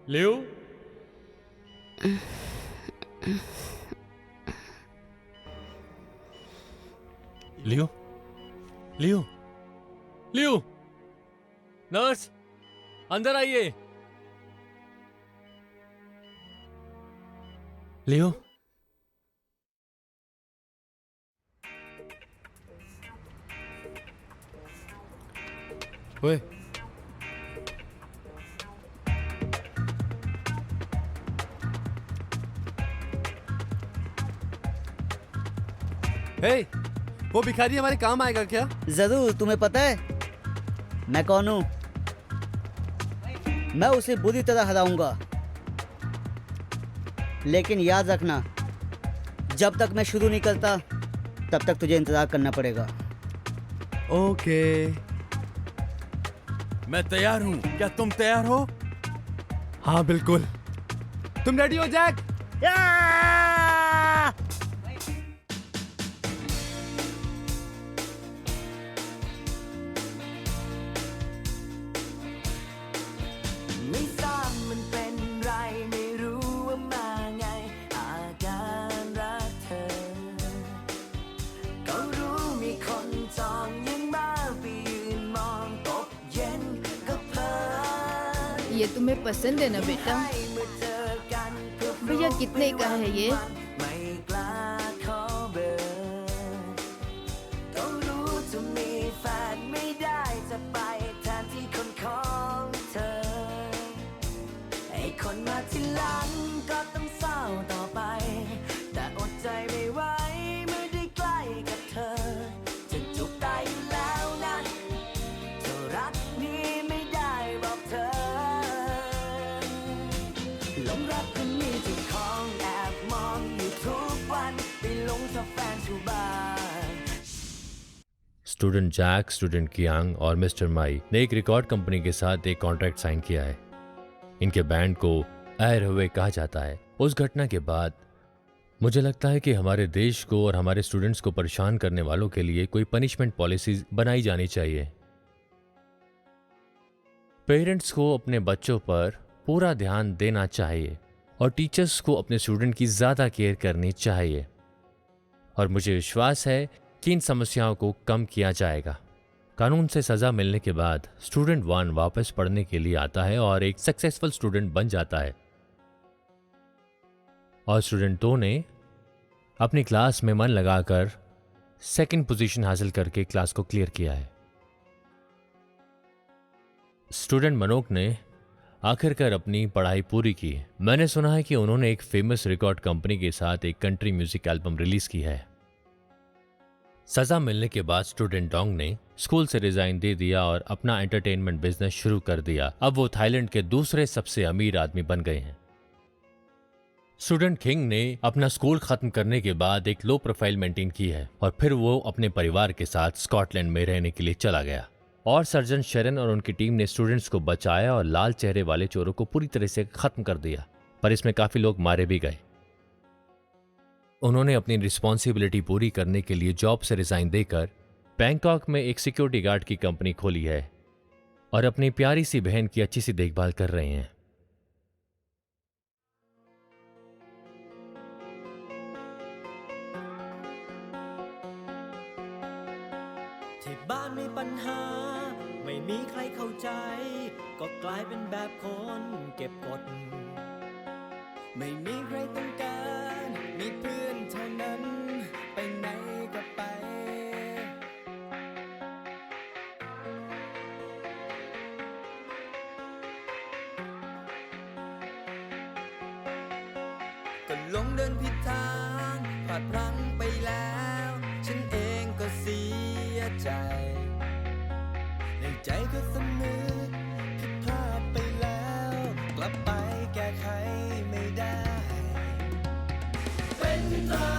लियो लियो लियो लियो नर्स अंदर आइए लियो ओए हे, वो भिखारी हमारे काम आएगा क्या? जरूर। तुम्हें पता है मैं कौन हूँ? मैं उसे बुरी तरह हराऊंगा, लेकिन याद रखना जब तक मैं शुरू नहीं करता तब तक तुझे इंतजार करना पड़ेगा। ओके। मैं तैयार हूँ, क्या तुम तैयार हो? हाँ बिल्कुल। तुम रेडी हो जैक?ไม่ทราบมันเป็นไรไม่รู้ว่ามาไงอาการรักเธอก็รู้มีคนจองยังมาไปยืนมองตกเย็นก็เพลิน ये तुम्हें पसंद है ना बेटा? เมื่อเจอกันก็ भैया कितने का है ये? ไม่กล้าขอเบอร์ก็รู้จะมีแฟนไม่ได้จะไปแทนที่คนของเธอ ไอ้คนมาทีหลังก็ต้องเศร้าต่อไป แต่อดใจไม่ไหวเมื่อได้ใกล้กับเธอ จะจุกตายอยู่แล้วนะเธอรักนี้ไม่ได้บอกเธอ หลงรักคนนี้เจ้าของแอบมองอยู่ทุกวันไปหลงชอบแฟนชาวบ้าน स्टूडेंट जैक, स्टूडेंट कियांग और मिस्टर माई ने एक रिकॉर्ड कंपनी के साथ एक कॉन्ट्रैक्ट साइन किया है। इनके बैंड को आयर हुए कहा जाता है। उस घटना के बाद मुझे लगता है कि हमारे देश को और हमारे स्टूडेंट्स को परेशान करने वालों के लिए कोई पनिशमेंट पॉलिसीज बनाई जानी चाहिए। पेरेंट्स को अपने बच्चों पर पूरा ध्यान देना चाहिए और टीचर्स को अपने स्टूडेंट की ज़्यादा केयर करनी चाहिए। और मुझे विश्वास है कि इन समस्याओं को कम किया जाएगा। कानून से सज़ा मिलने के बाद स्टूडेंट 1 वापस पढ़ने के लिए आता है और एक सक्सेसफुल स्टूडेंट बन जाता है। और स्टूडेंट 2 ने अपनी क्लास में मन लगाकर सेकंड पोजीशन हासिल करके क्लास को क्लियर किया है। स्टूडेंट मनोक ने आखिरकार अपनी पढ़ाई पूरी की। मैंने सुना है कि उन्होंने एक फेमस रिकॉर्ड कंपनी के साथ एक कंट्री म्यूजिक एल्बम रिलीज की है। सजा मिलने के बाद स्टूडेंट डोंग ने स्कूल से रिजाइन दे दिया और अपना एंटरटेनमेंट बिजनेस शुरू कर दिया। अब वो थाईलैंड के दूसरे सबसे अमीर आदमी बन गए हैं। स्टूडेंट किंग ने अपना स्कूल खत्म करने के बाद एक लो प्रोफाइल मेंटेन की है और फिर वो अपने परिवार के साथ स्कॉटलैंड में रहने के लिए चला गया। और सर्जन शेरन और उनकी टीम ने स्टूडेंट्स को बचाया और लाल चेहरे वाले चोरों को पूरी तरह से खत्म कर दिया, पर इसमें काफी लोग मारे भी गए। उन्होंने अपनी रिस्पॉन्सिबिलिटी पूरी करने के लिए जॉब से रिजाइन देकर बैंकॉक में एक सिक्योरिटी गार्ड की कंपनी खोली है और अपनी प्यारी सी बहन की अच्छी सी देखभाल कर रहे हैं।ที่บ้านมีปัญหาไม่มีใครเข้าใจก็กลายเป็นแบบคนเก็บกดไม่มีใครต้องการมีเพื่อนเท่านั้นไปไหนก็ไปก็หลงเดินผิดทางพลาดพลั้งไปแล้วฉันเองก็เสียใจในใจก็สำนึกผิดพลาดไปแล้วกลับไปแก้ไขไม่ได้เป็นตรา